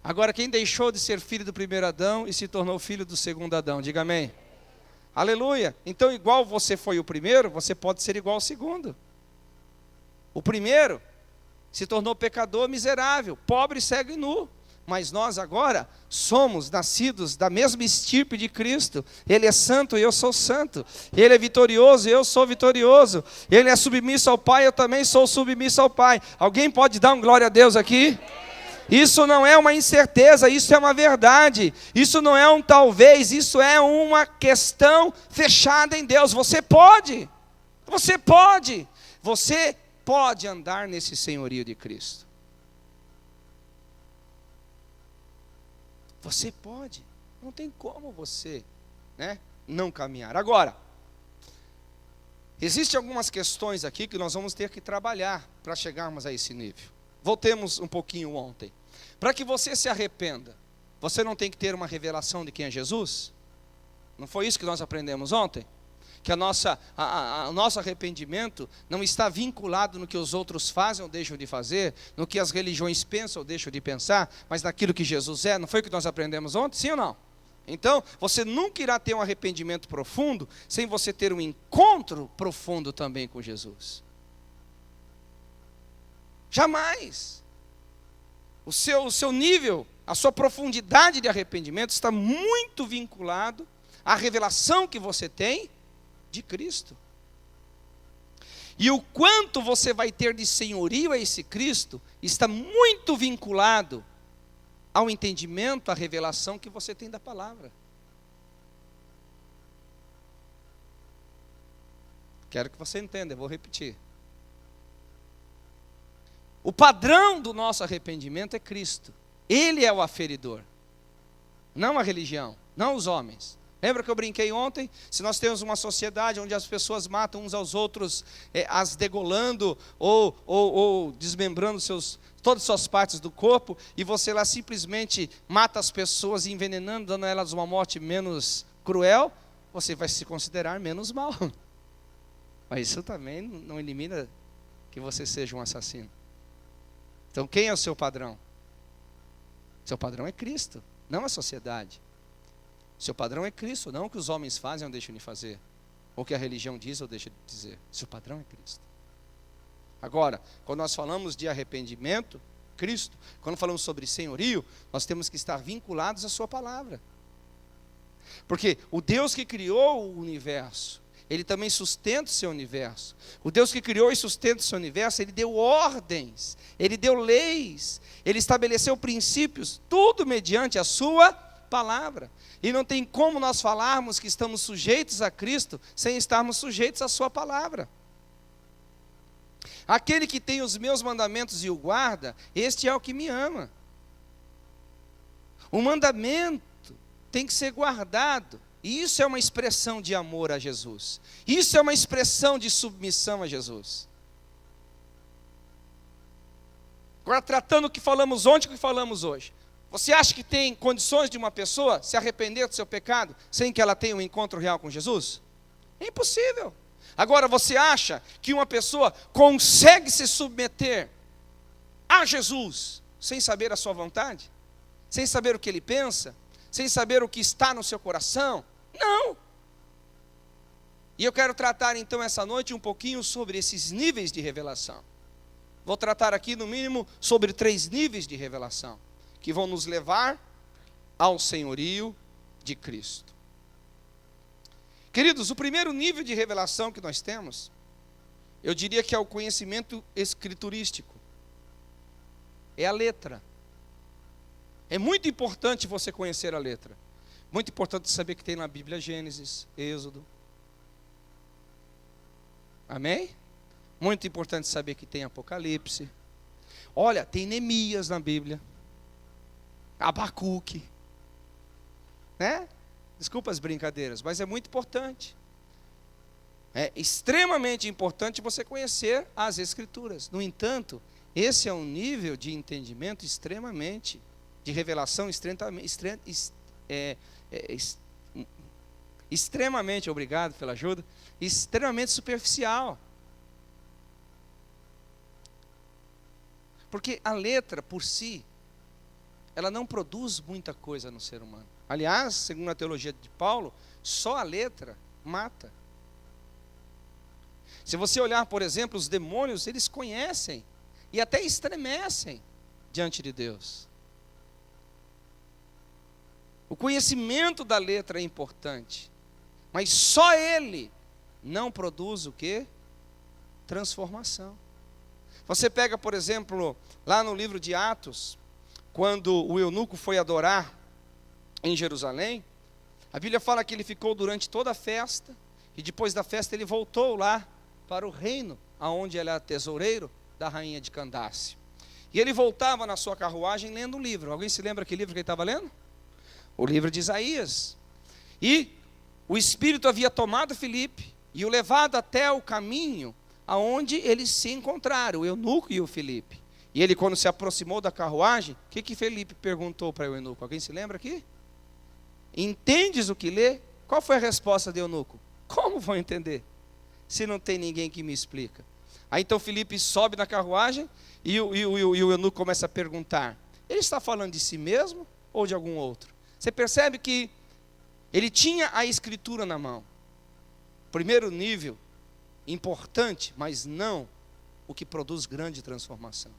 Agora, quem deixou de ser filho do primeiro Adão e se tornou filho do segundo Adão? Diga amém. Aleluia. Então, igual você foi o primeiro, você pode ser igual ao segundo. O primeiro se tornou pecador miserável, pobre, cego e nu. Mas nós agora somos nascidos da mesma estirpe de Cristo. Ele é santo e eu sou santo. Ele é vitorioso e eu sou vitorioso. Ele é submisso ao Pai, eu também sou submisso ao Pai. Alguém pode dar um glória a Deus aqui? Isso não é uma incerteza, isso é uma verdade. Isso não é um talvez, isso é uma questão fechada em Deus. Você pode andar nesse senhorio de Cristo. Você pode, não tem como você, não caminhar. Agora, existem algumas questões aqui que nós vamos ter que trabalhar para chegarmos a esse nível. Voltemos um pouquinho ontem. Para que você se arrependa, você não tem que ter uma revelação de quem é Jesus? Não foi isso que nós aprendemos ontem? Que o nosso arrependimento não está vinculado no que os outros fazem ou deixam de fazer, no que as religiões pensam ou deixam de pensar, mas naquilo que Jesus é. Não foi o que nós aprendemos ontem? Sim ou não? Então, você nunca irá ter um arrependimento profundo sem você ter um encontro profundo também com Jesus. Jamais. O seu nível, a sua profundidade de arrependimento está muito vinculado à revelação que você tem de Cristo. E o quanto você vai ter de senhorio a esse Cristo está muito vinculado ao entendimento, à revelação que você tem da palavra. Quero que você entenda, eu vou repetir. O padrão do nosso arrependimento é Cristo. Ele é o aferidor, não a religião, não os homens. Lembra que eu brinquei ontem? Se nós temos uma sociedade onde as pessoas matam uns aos outros, as degolando ou desmembrando todas as suas partes do corpo, e você lá simplesmente mata as pessoas envenenando, dando a elas uma morte menos cruel, você vai se considerar menos mal. Mas isso também não elimina que você seja um assassino. Então quem é o seu padrão? Seu padrão é Cristo, não a sociedade. Seu padrão é Cristo, não o que os homens fazem ou deixam de fazer, ou o que a religião diz ou deixa de dizer. Seu padrão é Cristo. Agora, quando nós falamos de arrependimento, Cristo, quando falamos sobre senhorio, nós temos que estar vinculados à sua palavra. Porque o Deus que criou o universo, Ele também sustenta o seu universo. O Deus que criou e sustenta o seu universo, Ele deu ordens, Ele deu leis, Ele estabeleceu princípios, tudo mediante a sua palavra. E não tem como nós falarmos que estamos sujeitos a Cristo sem estarmos sujeitos à sua palavra. Aquele que tem os meus mandamentos e o guarda, este é o que me ama. O mandamento tem que ser guardado. E isso é uma expressão de amor a Jesus. Isso é uma expressão de submissão a Jesus. Agora, tratando o que falamos ontem e o que falamos hoje. Você acha que tem condições de uma pessoa se arrepender do seu pecado sem que ela tenha um encontro real com Jesus? É impossível. Agora, você acha que uma pessoa consegue se submeter a Jesus sem saber a sua vontade? Sem saber o que Ele pensa? Sem saber o que está no seu coração? Não. E eu quero tratar então essa noite um pouquinho sobre esses níveis de revelação. Vou tratar aqui no mínimo sobre 3 níveis de revelação que vão nos levar ao senhorio de Cristo. Queridos, o primeiro nível de revelação que nós temos, eu diria que é o conhecimento escriturístico. É a letra. É muito importante você conhecer a letra. Muito importante saber que tem na Bíblia Gênesis, Êxodo. Amém? Muito importante saber que tem Apocalipse. Olha, tem Neemias na Bíblia. Abacuque. Né? Desculpa as brincadeiras, mas é muito importante. É extremamente importante você conhecer as Escrituras. No entanto, esse é um nível de entendimento extremamente, de revelação extremamente, obrigado pela ajuda, extremamente superficial. Porque a letra por si, ela não produz muita coisa no ser humano. Aliás, segundo a teologia de Paulo, só a letra mata. Se você olhar, por exemplo, os demônios, eles conhecem e até estremecem diante de Deus. O conhecimento da letra é importante, mas só ele não produz o quê? Transformação. Você pega, por exemplo, lá no livro de Atos, quando o eunuco foi adorar em Jerusalém, a Bíblia fala que ele ficou durante toda a festa, e depois da festa ele voltou lá para o reino, aonde ele era tesoureiro da rainha de Candace. E ele voltava na sua carruagem lendo um livro. Alguém se lembra que livro que ele estava lendo? O livro de Isaías. E o Espírito havia tomado Filipe e o levado até o caminho aonde eles se encontraram, o eunuco e o Filipe. E ele, quando se aproximou da carruagem, o que Filipe perguntou para o eunuco? Alguém se lembra aqui? Entendes o que lê? Qual foi a resposta do eunuco? Como vão entender, se não tem ninguém que me explica? Aí então Filipe sobe na carruagem e o eunuco começa a perguntar: ele está falando de si mesmo ou de algum outro? Você percebe que ele tinha a escritura na mão. Primeiro nível, importante, mas não o que produz grande transformação.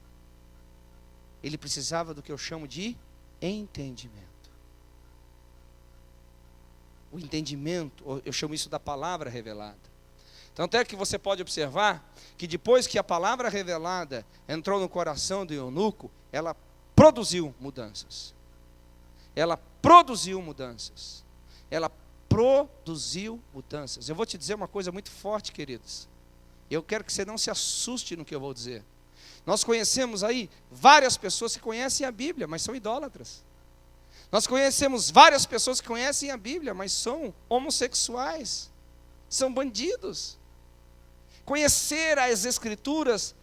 Ele precisava do que eu chamo de entendimento. O entendimento, eu chamo isso da palavra revelada. Tanto é que você pode observar que depois que a palavra revelada entrou no coração do eunuco, ela produziu mudanças. Ela produziu mudanças. Ela produziu mudanças. Eu vou te dizer uma coisa muito forte, queridos. Eu quero que você não se assuste no que eu vou dizer. Nós conhecemos aí várias pessoas que conhecem a Bíblia, mas são idólatras. Nós conhecemos várias pessoas que conhecem a Bíblia, mas são homossexuais, são bandidos. Conhecer as Escrituras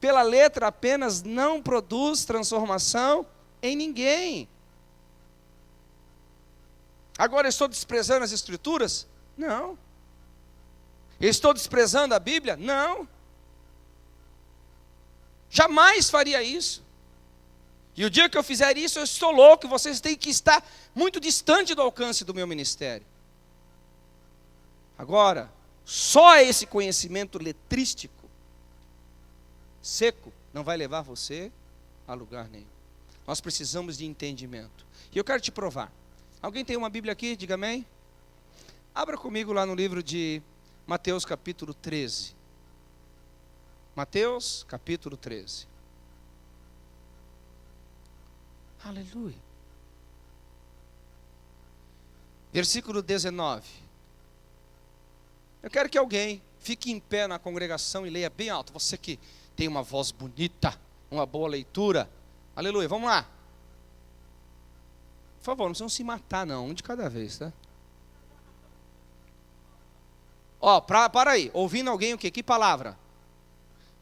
pela letra apenas não produz transformação em ninguém. Agora, estou desprezando as Escrituras? Não. Estou desprezando a Bíblia? Não. Jamais faria isso. E o dia que eu fizer isso, eu estou louco, e vocês têm que estar muito distante do alcance do meu ministério. Agora, só esse conhecimento letrístico, seco, não vai levar você a lugar nenhum. Nós precisamos de entendimento. E eu quero te provar. Alguém tem uma Bíblia aqui? Diga amém. Abra comigo lá no livro de Mateus capítulo 13. Mateus capítulo 13. Aleluia. Versículo 19. Eu quero que alguém fique em pé na congregação e leia bem alto. Você que tem uma voz bonita, uma boa leitura. Aleluia, vamos lá. Por favor, não precisam se matar não, um de cada vez, tá? Ó, para aí, ouvindo alguém o quê? Que palavra?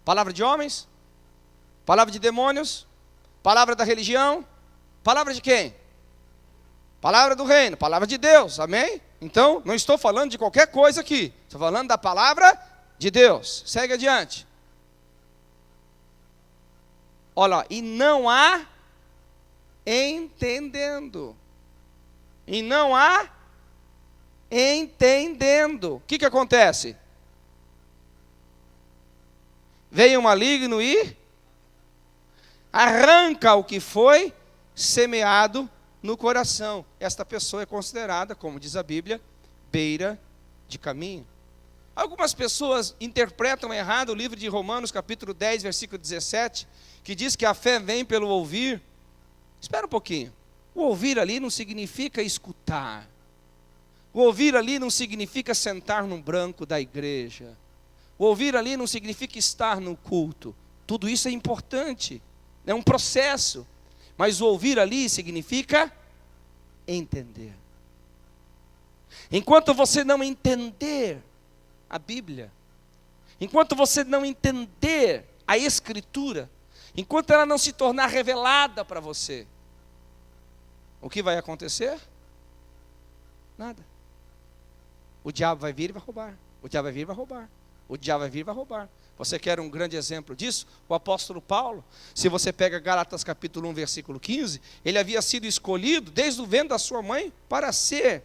Palavra de homens? Palavra de demônios? Palavra da religião? Palavra de quem? Palavra do reino, palavra de Deus, amém? Então, não estou falando de qualquer coisa aqui, estou falando da palavra de Deus. Segue adiante. Olha, e não há entendendo. E não há entendendo. O que acontece? Vem o maligno e arranca o que foi semeado no coração. Esta pessoa é considerada, como diz a Bíblia, beira de caminho. Algumas pessoas interpretam errado o livro de Romanos, capítulo 10, versículo 17, que diz que a fé vem pelo ouvir. Espera um pouquinho. O ouvir ali não significa escutar. O ouvir ali não significa sentar num banco da igreja. O ouvir ali não significa estar no culto. Tudo isso é importante. É um processo. Mas o ouvir ali significa entender. Enquanto você não entender a Bíblia, enquanto você não entender a Escritura, enquanto ela não se tornar revelada para você, o que vai acontecer? Nada. O diabo vai vir e vai roubar. O diabo vai vir e vai roubar. O diabo vai vir e vai roubar. Você quer um grande exemplo disso? O apóstolo Paulo, se você pega Gálatas capítulo 1, versículo 15, ele havia sido escolhido desde o ventre da sua mãe para ser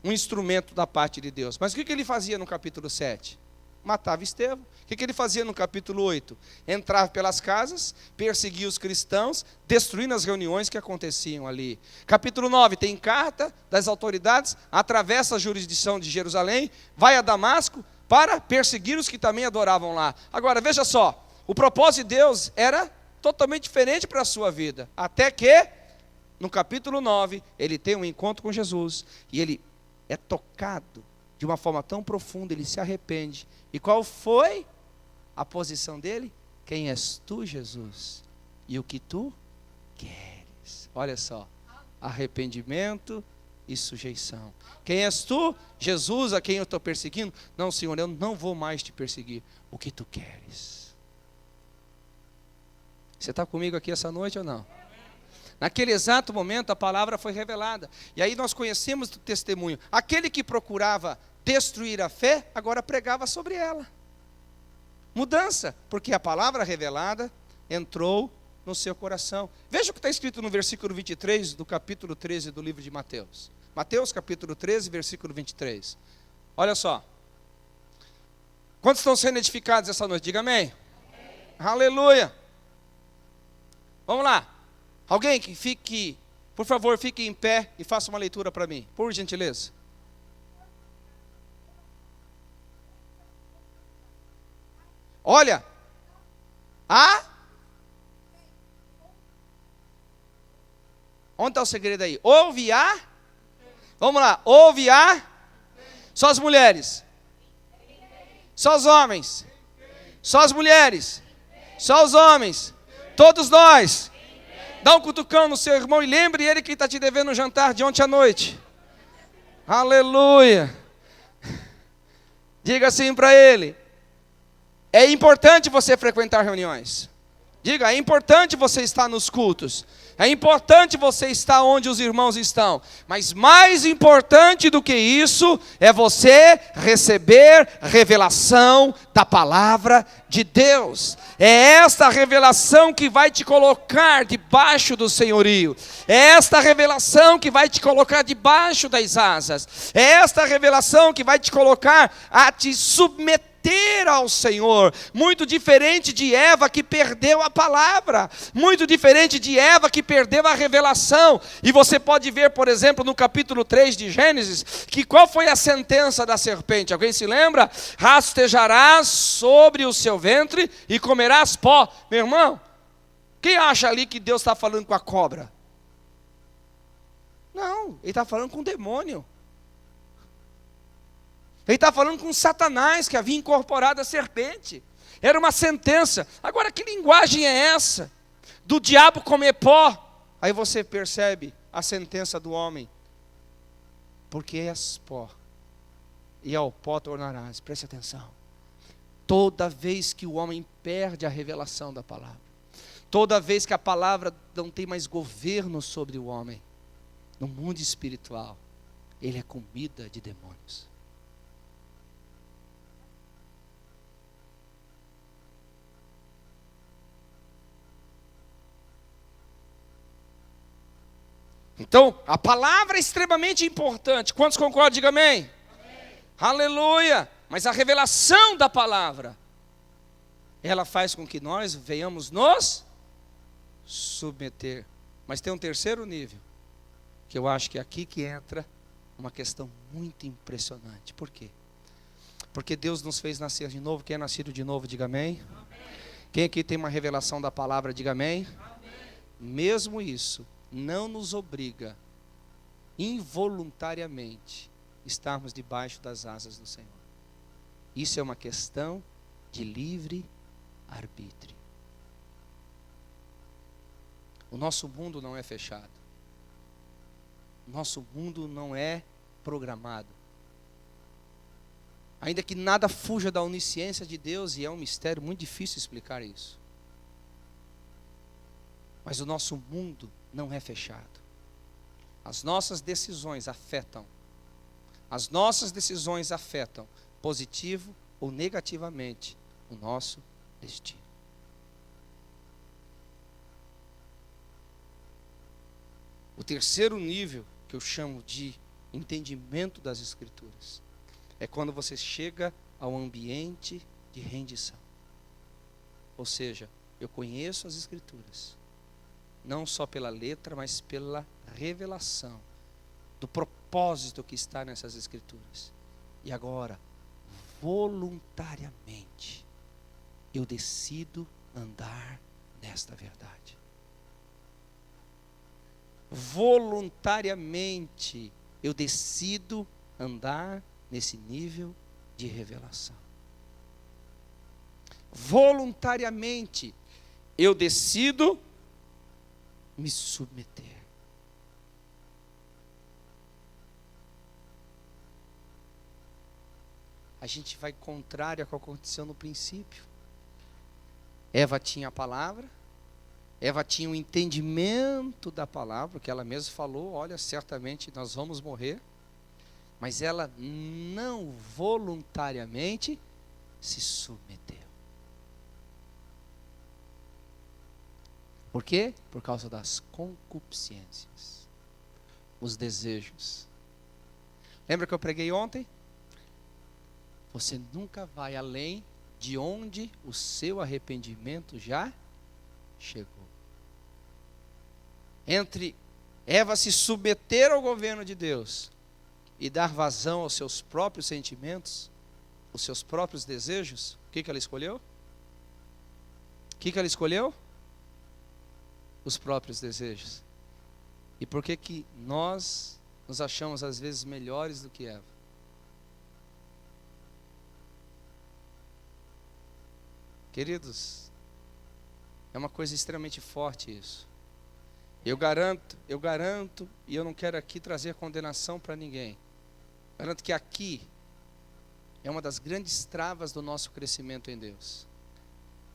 um instrumento da parte de Deus. Mas o que ele fazia no capítulo 7? Matava Estevão. O que ele fazia no capítulo 8? Entrava pelas casas, perseguia os cristãos, destruindo as reuniões que aconteciam ali. Capítulo 9, tem carta das autoridades, atravessa a jurisdição de Jerusalém, vai a Damasco, para perseguir os que também adoravam lá. Agora, veja só, o propósito de Deus era totalmente diferente para a sua vida. Até que, no capítulo 9, ele tem um encontro com Jesus, e ele é tocado de uma forma tão profunda, ele se arrepende. E qual foi a posição dele? Quem és tu, Jesus? E o que tu queres? Olha só, arrependimento e sujeição. Quem és tu? Jesus, a quem eu estou perseguindo? Não, Senhor, eu não vou mais te perseguir. O que tu queres? Você está comigo aqui essa noite ou não? Naquele exato momento a palavra foi revelada. E aí nós conhecemos o testemunho. Aquele que procurava destruir a fé, agora pregava sobre ela. Mudança, porque a palavra revelada entrou no seu coração. Veja o que está escrito no versículo 23 do capítulo 13 do livro de Mateus. Mateus capítulo 13, versículo 23. Olha só. Quantos estão sendo edificados essa noite? Diga amém. Aleluia. Vamos lá. Alguém que fique, por favor, fique em pé e faça uma leitura para mim, por gentileza. Olha. Onde está o segredo aí? Ouve a. Vamos lá. Ouve a. Só as mulheres. Só os homens. Só as mulheres. Só os homens. Todos nós. Dá um cutucão no seu irmão e lembre ele que está te devendo um jantar de ontem à noite. Aleluia. Diga assim para ele: é importante você frequentar reuniões. Diga, é importante você estar nos cultos. É importante você estar onde os irmãos estão. Mas mais importante do que isso é você receber revelação da palavra de Deus. É esta revelação que vai te colocar debaixo do senhorio. É esta revelação que vai te colocar debaixo das asas. É esta revelação que vai te colocar a te submeter ao Senhor. Muito diferente de Eva, que perdeu a palavra, muito diferente de Eva, que perdeu a revelação. E você pode ver, por exemplo, no capítulo 3 de Gênesis, que qual foi a sentença da serpente? Alguém se lembra? Rastejarás sobre o seu ventre e comerás pó. Meu irmão, quem acha ali que Deus está falando com a cobra? Não, ele está falando com o demônio. Ele está falando com Satanás, que havia incorporado a serpente. Era uma sentença. Agora, que linguagem é essa? Do diabo comer pó. Aí você percebe a sentença do homem. Porque és pó, e ao pó tornarás. Preste atenção. Toda vez que o homem perde a revelação da palavra, toda vez que a palavra não tem mais governo sobre o homem, no mundo espiritual, ele é comida de demônios. Então, a palavra é extremamente importante. Quantos concordam? Diga amém. Amém. Aleluia. Mas a revelação da palavra, ela faz com que nós venhamos nos submeter. Mas tem um terceiro nível, que eu acho que é aqui que entra uma questão muito impressionante. Por quê? Porque Deus nos fez nascer de novo. Quem é nascido de novo, diga amém. Amém. Quem aqui tem uma revelação da palavra, diga amém. Amém. Mesmo isso não nos obriga involuntariamente estarmos debaixo das asas do Senhor. Isso é uma questão de livre arbítrio. O nosso mundo não é fechado. O nosso mundo não é programado. Ainda que nada fuja da onisciência de Deus, e é um mistério muito difícil explicar isso. Mas o nosso mundo não é fechado. As nossas decisões afetam. As nossas decisões afetam, positivo ou negativamente, o nosso destino. O terceiro nível, que eu chamo de entendimento das Escrituras, é quando você chega ao ambiente de rendição. Ou seja, eu conheço as Escrituras, não só pela letra, mas pela revelação do propósito que está nessas Escrituras. E agora, voluntariamente, eu decido andar nesta verdade. Voluntariamente, eu decido andar nesse nível de revelação. Voluntariamente, eu decido me submeter. A gente vai contrário ao que aconteceu no princípio. Eva tinha a palavra, Eva tinha um entendimento da palavra, que ela mesma falou, olha, certamente nós vamos morrer, mas ela não voluntariamente se submeteu. Por quê? Por causa das concupiscências, os desejos. Lembra que eu preguei ontem? Você nunca vai além de onde o seu arrependimento já chegou. Entre Eva se submeter ao governo de Deus e dar vazão aos seus próprios sentimentos, os seus próprios desejos, o que ela escolheu? O que ela escolheu? Os próprios desejos. E por que nós nos achamos às vezes melhores do que Eva? Queridos, é uma coisa extremamente forte isso. Eu garanto, e eu não quero aqui trazer condenação para ninguém. Garanto que aqui é uma das grandes travas do nosso crescimento em Deus.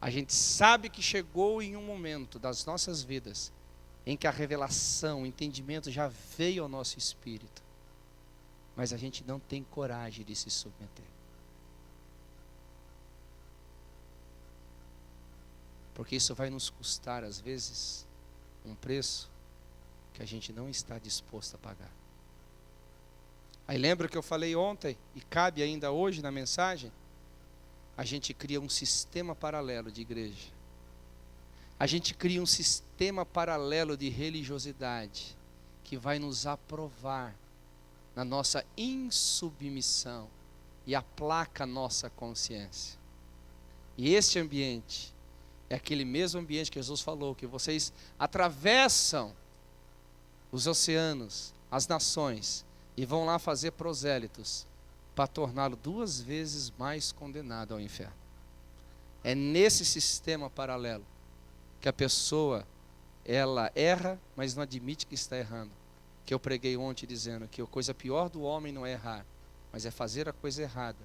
A gente sabe que chegou em um momento das nossas vidas em que a revelação, o entendimento já veio ao nosso espírito, mas a gente não tem coragem de se submeter. Porque isso vai nos custar, às vezes, um preço que a gente não está disposto a pagar. Aí lembra que eu falei ontem, e cabe ainda hoje na mensagem? A gente cria um sistema paralelo de igreja. A gente cria um sistema paralelo de religiosidade que vai nos aprovar na nossa insubmissão e aplaca a nossa consciência. E este ambiente é aquele mesmo ambiente que Jesus falou, que vocês atravessam os oceanos, as nações, e vão lá fazer prosélitos para torná-lo 2 vezes mais condenado ao inferno. É nesse sistema paralelo que a pessoa, ela erra, mas não admite que está errando. Que eu preguei ontem dizendo que a coisa pior do homem não é errar, mas é fazer a coisa errada,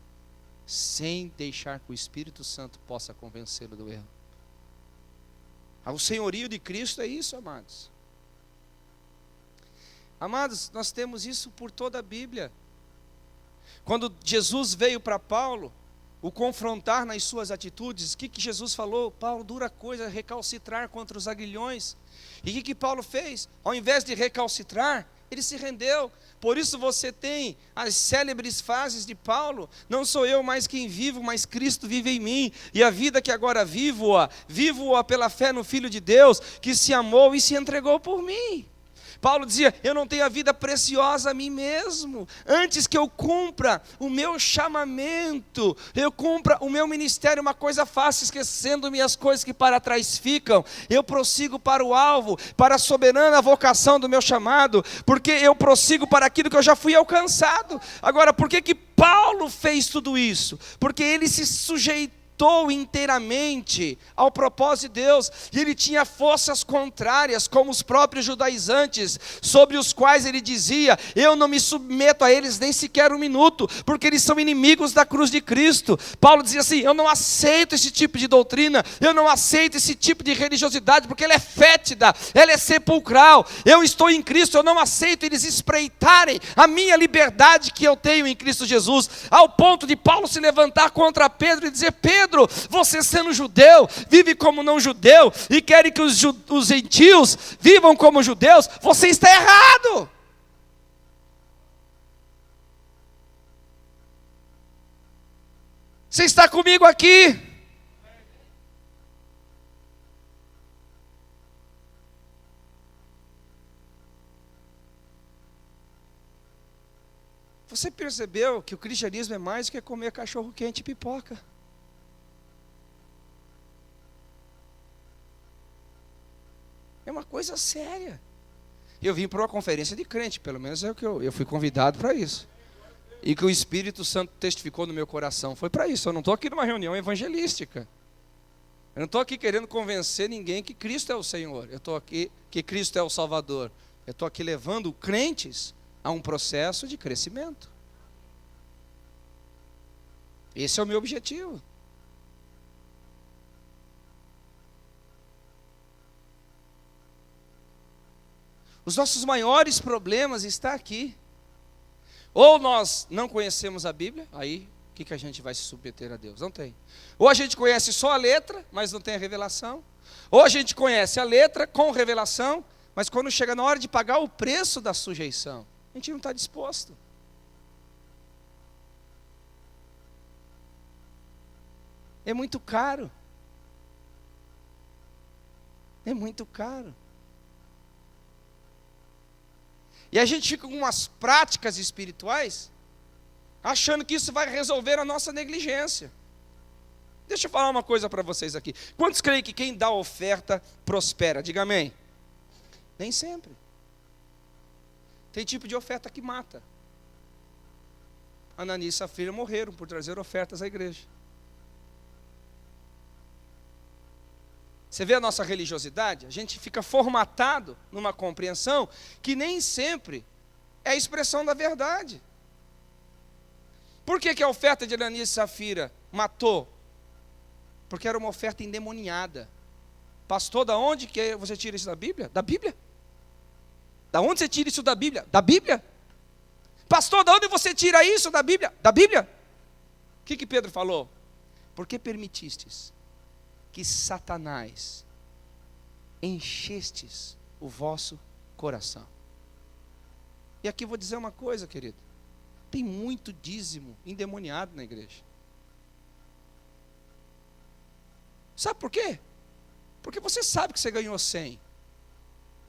sem deixar que o Espírito Santo possa convencê-lo do erro. O senhorio de Cristo é isso, amados. Amados, nós temos isso por toda a Bíblia. Quando Jesus veio para Paulo, o confrontar nas suas atitudes, o que Jesus falou? Paulo, dura coisa recalcitrar contra os aguilhões. E o que Paulo fez? Ao invés de recalcitrar, ele se rendeu. Por isso você tem as célebres frases de Paulo: não sou eu mais quem vivo, mas Cristo vive em mim. E a vida que agora vivo-a pela fé no Filho de Deus, que se amou e se entregou por mim. Paulo dizia: eu não tenho a vida preciosa a mim mesmo, antes que eu cumpra o meu chamamento, eu cumpra o meu ministério, uma coisa faço, esquecendo-me as coisas que para trás ficam, eu prossigo para o alvo, para a soberana vocação do meu chamado, porque eu prossigo para aquilo que eu já fui alcançado. Agora, por que Paulo fez tudo isso? Porque ele se sujeitou inteiramente ao propósito de Deus, e ele tinha forças contrárias, como os próprios judaizantes, sobre os quais ele dizia: eu não me submeto a eles nem sequer um minuto, porque eles são inimigos da cruz de Cristo. Paulo dizia assim: eu não aceito esse tipo de doutrina, eu não aceito esse tipo de religiosidade, porque ela é fétida, ela é sepulcral. Eu estou em Cristo, eu não aceito eles espreitarem a minha liberdade que eu tenho em Cristo Jesus, ao ponto de Paulo se levantar contra Pedro e dizer: Pedro, você sendo judeu, vive como não judeu, e quer que os gentios vivam como judeus, você está errado. Você está comigo aqui? Você percebeu que o cristianismo é mais do que comer cachorro quente e pipoca? É uma coisa séria. Eu vim para uma conferência de crente, pelo menos é o que eu fui convidado para isso. E que o Espírito Santo testificou no meu coração, foi para isso. Eu não estou aqui numa reunião evangelística. Eu não estou aqui querendo convencer ninguém que Cristo é o Senhor. Eu estou aqui que Cristo é o Salvador. Eu estou aqui levando crentes a um processo de crescimento. Esse é o meu objetivo. Os nossos maiores problemas estão aqui. Ou nós não conhecemos a Bíblia, aí o que a gente vai se submeter a Deus? Não tem. Ou a gente conhece só a letra, mas não tem a revelação. Ou a gente conhece a letra com revelação, mas quando chega na hora de pagar o preço da sujeição, a gente não está disposto. É muito caro. É muito caro. E a gente fica com umas práticas espirituais, achando que isso vai resolver a nossa negligência. Deixa eu falar uma coisa para vocês aqui. Quantos creem que quem dá oferta prospera? Diga amém. Nem sempre. Tem tipo de oferta que mata. Ananias e Safira morreram por trazer ofertas à igreja. Você vê a nossa religiosidade? A gente fica formatado numa compreensão que nem sempre é a expressão da verdade. Por que a oferta de Ananias e Safira matou? Porque era uma oferta endemoniada. Pastor, da onde que você tira isso da Bíblia? Da Bíblia. Da onde você tira isso da Bíblia? Da Bíblia. Pastor, da onde você tira isso da Bíblia? Da Bíblia. O que Pedro falou? Porque permitistes que Satanás enchestes o vosso coração. E aqui vou dizer uma coisa, querido. Tem muito dízimo endemoniado na igreja. Sabe por quê? Porque você sabe que você ganhou 100.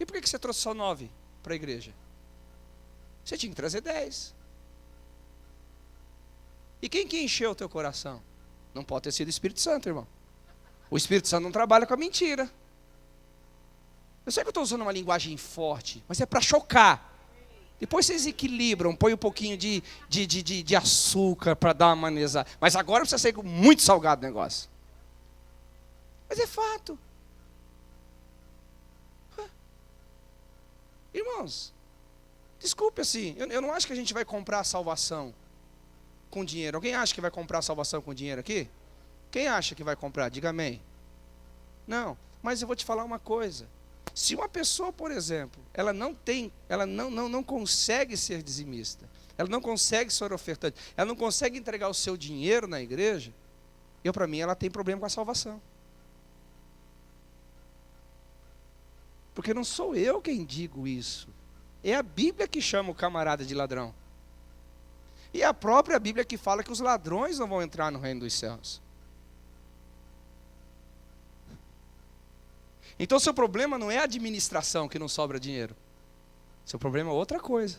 E por que você trouxe só 9 para a igreja? Você tinha que trazer 10. E quem que encheu o teu coração? Não pode ter sido o Espírito Santo, irmão. O Espírito Santo não trabalha com a mentira. Eu sei que eu estou usando uma linguagem forte, mas é para chocar. Depois vocês equilibram, põe um pouquinho de açúcar para dar uma manezada. Mas agora precisa ser muito salgado o negócio. Mas é fato. Irmãos, desculpe assim, eu não acho que a gente vai comprar a salvação com dinheiro. Alguém acha que vai comprar a salvação com dinheiro aqui? Quem acha que vai comprar? Diga amém. Não, mas eu vou te falar uma coisa. Se uma pessoa, por exemplo, ela não consegue ser dizimista, ela não consegue ser ofertante, ela não consegue entregar o seu dinheiro na igreja, para mim ela tem problema com a salvação. Porque não sou eu quem digo isso. É a Bíblia que chama o camarada de ladrão. E é a própria Bíblia que fala que os ladrões não vão entrar no reino dos céus. Então seu problema não é a administração que não sobra dinheiro. Seu problema é outra coisa.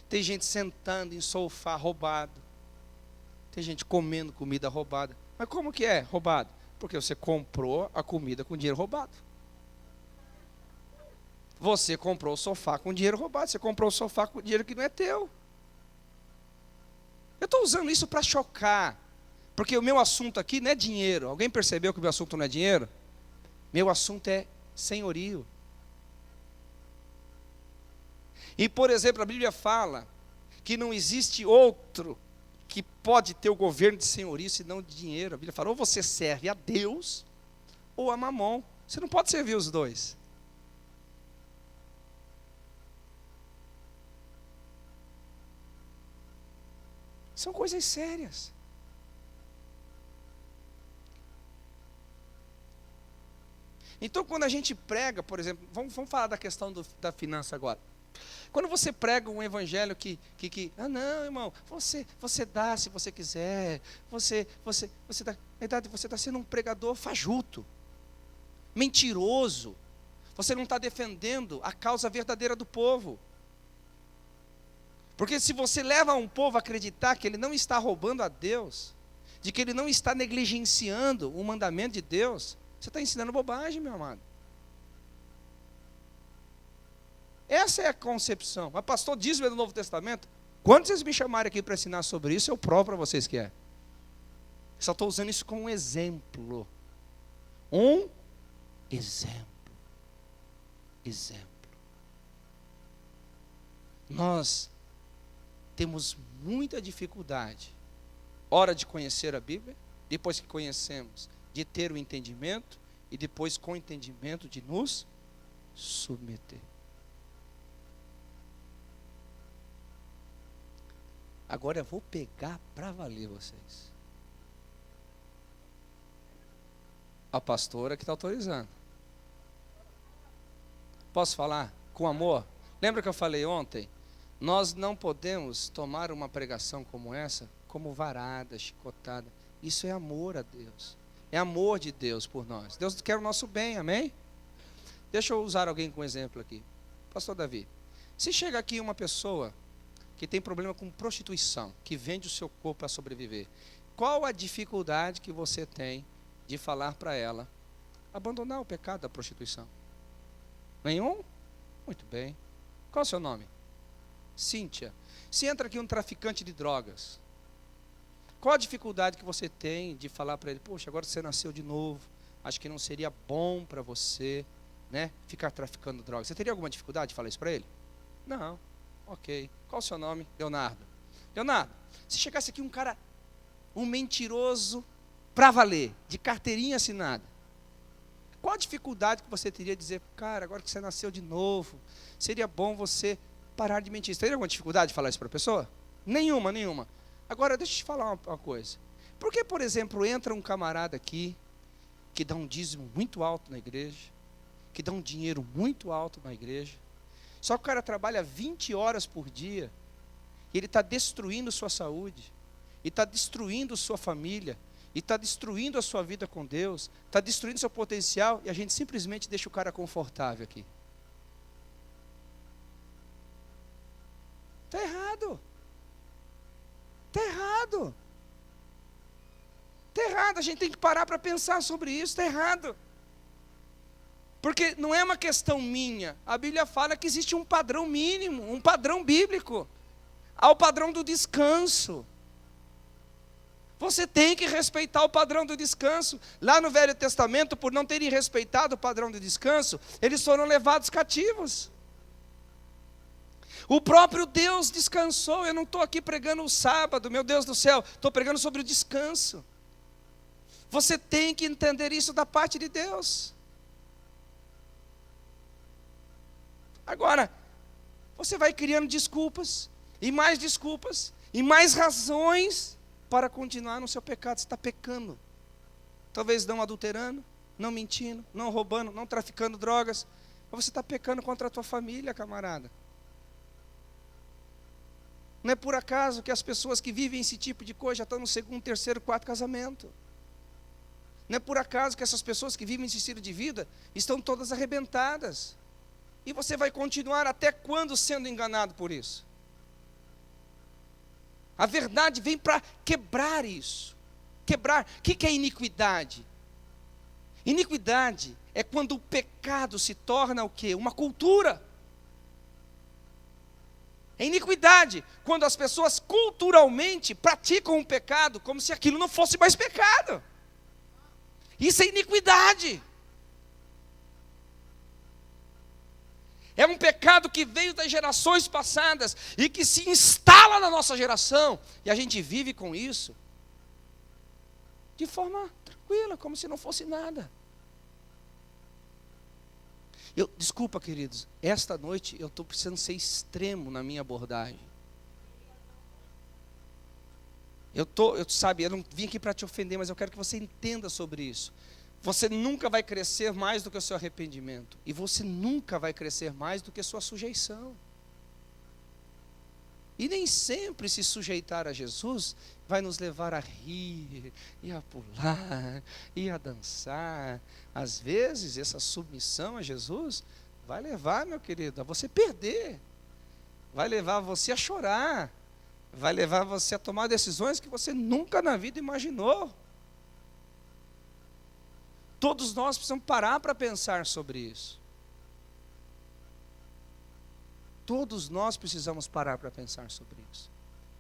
Tem gente sentando em sofá roubado. Tem gente comendo comida roubada. Mas como que é roubado? Porque você comprou a comida com dinheiro roubado. Você comprou o sofá com dinheiro roubado. Você comprou o sofá com dinheiro que não é teu. Eu estou usando isso para chocar. Porque o meu assunto aqui não é dinheiro. Alguém percebeu que o meu assunto não é dinheiro? Meu assunto é senhorio. E, por exemplo, a Bíblia fala que não existe outro que pode ter o governo de senhorio senão de dinheiro. A Bíblia fala, ou você serve a Deus ou a Mamon. Você não pode servir os dois. São coisas sérias. Então, quando a gente prega, por exemplo, vamos falar da questão da finança agora. Quando você prega um evangelho não, irmão, você dá se você quiser, você dá, na verdade, você está sendo um pregador fajuto, mentiroso, você não está defendendo a causa verdadeira do povo. Porque se você leva um povo a acreditar que ele não está roubando a Deus, de que ele não está negligenciando o mandamento de Deus, você está ensinando bobagem, meu amado. Essa é a concepção. Mas pastor, dízimo é do Novo Testamento? Quando vocês me chamarem aqui para ensinar sobre isso, eu provo para vocês que é. Só estou usando isso como um exemplo. Um exemplo. Exemplo. Nós temos muita dificuldade, hora de conhecer a Bíblia, depois que conhecemos, de ter o entendimento, e depois com o entendimento de nos submeter. Agora eu vou pegar para valer vocês. A pastora que está autorizando. Posso falar com amor? Lembra que eu falei ontem? Nós não podemos tomar uma pregação como essa como varada, chicotada. Isso é amor a Deus. É amor de Deus por nós. Deus quer o nosso bem, amém? Deixa eu usar alguém como exemplo aqui. Pastor Davi, se chega aqui uma pessoa que tem problema com prostituição, que vende o seu corpo para sobreviver, qual a dificuldade que você tem de falar para ela abandonar o pecado da prostituição? Nenhum? Muito bem. Qual é o seu nome? Cíntia. Se entra aqui um traficante de drogas, Qual a dificuldade que você tem de falar para ele, poxa, agora você nasceu de novo, acho que não seria bom para você, né, ficar traficando drogas. Você teria alguma dificuldade de falar isso para ele? Não. Ok. Qual o seu nome? Leonardo. Leonardo, se chegasse aqui um cara, um mentiroso para valer, de carteirinha assinada, qual a dificuldade que você teria de dizer, cara, agora que você nasceu de novo, seria bom você parar de mentir? Você teria alguma dificuldade de falar isso para a pessoa? Nenhuma, nenhuma. Agora, deixa eu te falar uma coisa. Por que, por exemplo, entra um camarada aqui, que dá um dízimo muito alto na igreja, que dá um dinheiro muito alto na igreja, só que o cara trabalha 20 horas por dia, e ele está destruindo sua saúde, e está destruindo sua família, e está destruindo a sua vida com Deus, está destruindo seu potencial, e a gente simplesmente deixa o cara confortável aqui. Está errado. Está errado. Está errado, a gente tem que parar para pensar sobre isso, está errado. Porque não é uma questão minha, a Bíblia fala que existe um padrão mínimo, um padrão bíblico, ao padrão do descanso. Você tem que respeitar o padrão do descanso. Lá no Velho Testamento, por não terem respeitado o padrão do descanso, eles foram levados cativos. O próprio Deus descansou. Eu não estou aqui pregando o sábado, meu Deus do céu, estou pregando sobre o descanso. Você tem que entender isso da parte de Deus. Agora, você vai criando desculpas, e mais razões para continuar no seu pecado. Você está pecando. Talvez não adulterando, não mentindo, não roubando, não traficando drogas. Mas você está pecando contra a tua família, camarada. Não é por acaso que as pessoas que vivem esse tipo de coisa já estão no segundo, terceiro, quarto casamento. Não é por acaso que essas pessoas que vivem esse estilo de vida estão todas arrebentadas. E você vai continuar até quando sendo enganado por isso? A verdade vem para quebrar isso. Quebrar. O que é iniquidade? Iniquidade é quando o pecado se torna o quê? Uma cultura. É iniquidade quando as pessoas culturalmente praticam um pecado como se aquilo não fosse mais pecado. Isso é iniquidade. É um pecado que veio das gerações passadas e que se instala na nossa geração. E a gente vive com isso de forma tranquila, como se não fosse nada. Desculpa, queridos, esta noite eu estou precisando ser extremo na minha abordagem. Eu não vim aqui para te ofender, mas eu quero que você entenda sobre isso. Você nunca vai crescer mais do que o seu arrependimento. E você nunca vai crescer mais do que a sua sujeição. E nem sempre se sujeitar a Jesus vai nos levar a rir, e a pular, e a dançar. Às vezes, essa submissão a Jesus vai levar, meu querido, a você perder. Vai levar você a chorar. Vai levar você a tomar decisões que você nunca na vida imaginou. Todos nós precisamos parar para pensar sobre isso. Todos nós precisamos parar para pensar sobre isso.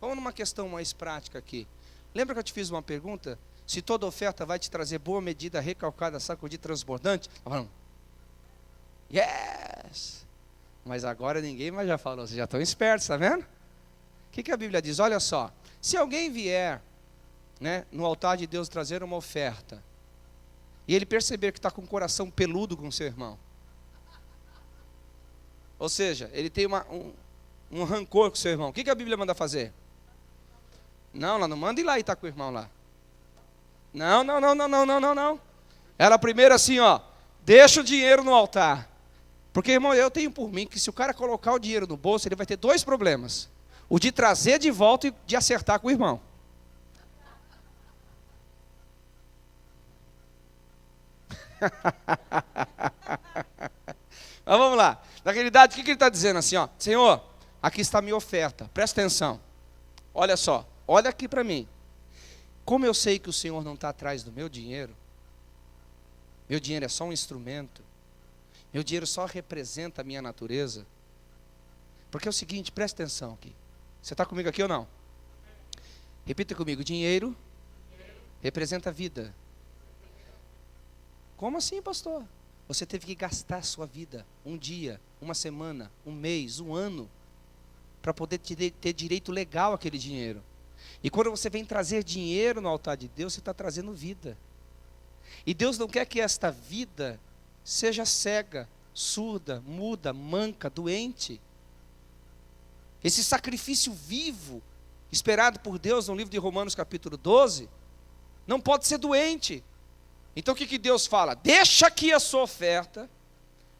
Vamos numa questão mais prática aqui. Lembra que eu te fiz uma pergunta? Se toda oferta vai te trazer boa medida, recalcada, sacudida, transbordante? Falando, yes! Mas agora ninguém mais já falou, vocês já estão espertos, está vendo? O que a Bíblia diz? Olha só, se alguém vier, né, no altar de Deus trazer uma oferta, e ele perceber que está com o coração peludo com o seu irmão, ou seja, ele tem um rancor com o seu irmão, o que a Bíblia manda fazer? Não, ela não manda ir lá e estar com o irmão lá. Não. Ela primeiro assim, ó, deixa o dinheiro no altar. Porque, irmão, eu tenho por mim que se o cara colocar o dinheiro no bolso, ele vai ter dois problemas. O de trazer de volta e de acertar com o irmão. Mas vamos lá. Na realidade, o que ele está dizendo assim, ó? Senhor, aqui está a minha oferta. Presta atenção. Olha só. Olha aqui para mim. Como eu sei que o Senhor não está atrás do meu dinheiro é só um instrumento. Meu dinheiro só representa a minha natureza. Porque é o seguinte, presta atenção aqui. Você está comigo aqui ou não? Repita comigo: dinheiro representa vida. Como assim, pastor? Você teve que gastar a sua vida, um dia, uma semana, um mês, um ano, para poder ter direito legal àquele dinheiro. E quando você vem trazer dinheiro no altar de Deus, você está trazendo vida. E Deus não quer que esta vida seja cega, surda, muda, manca, doente. Esse sacrifício vivo, esperado por Deus no livro de Romanos capítulo 12, não pode ser doente. Então o que Deus fala? Deixa aqui a sua oferta,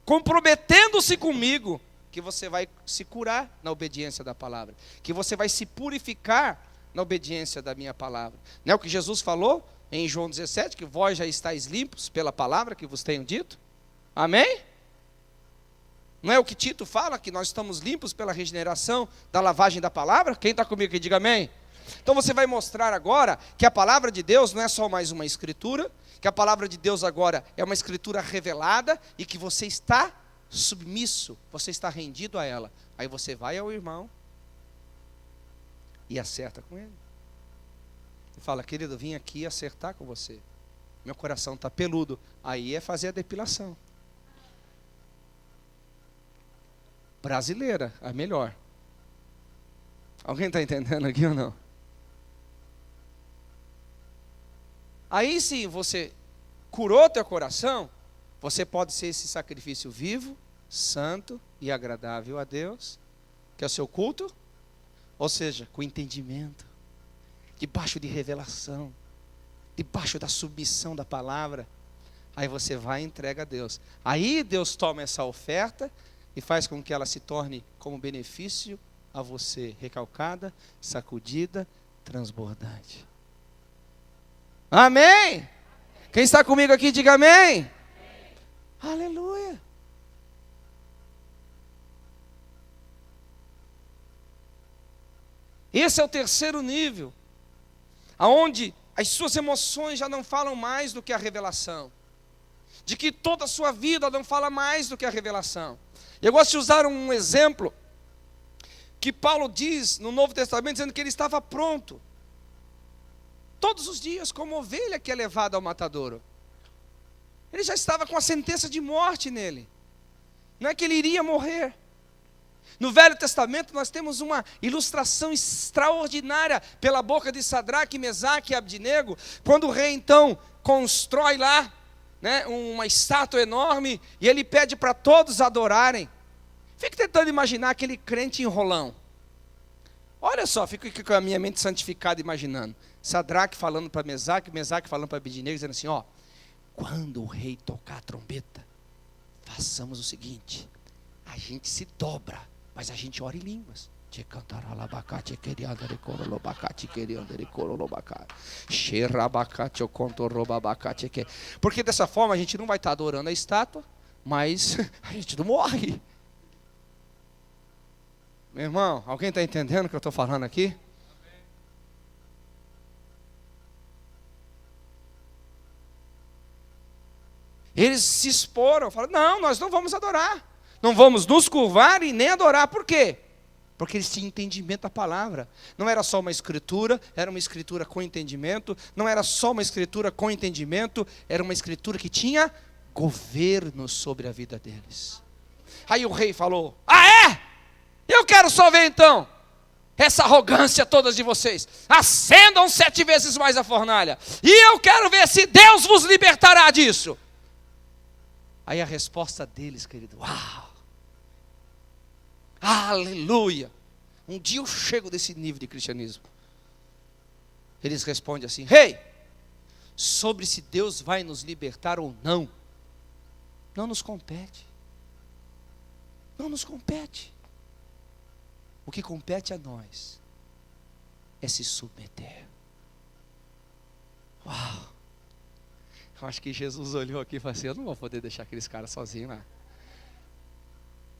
comprometendo-se comigo, que você vai se curar na obediência da palavra, que você vai se purificar na obediência da minha palavra. Não é o que Jesus falou em João 17, que vós já estáis limpos pela palavra que vos tenho dito? Amém? Não é o que Tito fala, que nós estamos limpos pela regeneração da lavagem da palavra? Quem está comigo aqui, diga amém. Então você vai mostrar agora que a palavra de Deus não é só mais uma escritura, que a palavra de Deus agora é uma escritura revelada e que você está submisso, você está rendido a ela. Aí você vai ao irmão e acerta com ele. E fala: querido, vim aqui acertar com você. Meu coração está peludo. Aí é fazer a depilação. Brasileira, a melhor. Alguém está entendendo aqui ou não? Aí sim, você curou teu coração, você pode ser esse sacrifício vivo, santo e agradável a Deus, que é o seu culto, ou seja, com entendimento, debaixo de revelação, debaixo da submissão da palavra. Aí você vai e entrega a Deus. Aí Deus toma essa oferta e faz com que ela se torne como benefício a você, recalcada, sacudida, transbordante. Amém? Quem está comigo aqui, diga amém. Amém. Aleluia. Esse é o terceiro nível, aonde as suas emoções já não falam mais do que a revelação, de que toda a sua vida não fala mais do que a revelação. Eu gosto de usar um exemplo que Paulo diz no Novo Testamento, dizendo que ele estava pronto todos os dias, como ovelha que é levada ao matadouro. Ele já estava com a sentença de morte nele. Não é que ele iria morrer. No Velho Testamento nós temos uma ilustração extraordinária pela boca de Sadraque, Mesaque e Abdinego, quando o rei então constrói lá, né, uma estátua enorme, e ele pede para todos adorarem. Fique tentando imaginar aquele crente enrolão. Olha só, fico aqui com a minha mente santificada imaginando. Sadraque falando para Mesaque, Mesaque falando para Abdinego, dizendo assim: ó, quando o rei tocar a trombeta, façamos o seguinte: a gente se dobra, mas a gente ora em línguas. Porque dessa forma a gente não vai estar adorando a estátua, mas a gente não morre. Meu irmão, alguém está entendendo o que eu estou falando aqui? Eles se exporam, falaram: não, nós não vamos adorar, não vamos nos curvar e nem adorar. Por quê? Porque eles tinham entendimento da palavra. Não era só uma escritura, era uma escritura com entendimento. Não era só uma escritura com entendimento, era uma escritura que tinha governo sobre a vida deles. Aí o rei falou: ah é? Eu quero só ver então essa arrogância toda de vocês. Acendam 7 vezes mais a fornalha, e eu quero ver se Deus vos libertará disso. Aí a resposta deles, querido: uau, aleluia. Um dia eu chego desse nível de cristianismo. Eles respondem assim: rei, sobre se Deus vai nos libertar ou não, não nos compete. Não nos compete. O que compete a nós é se submeter. Uau! Eu acho que Jesus olhou aqui e falou assim: eu não vou poder deixar aqueles caras sozinhos lá.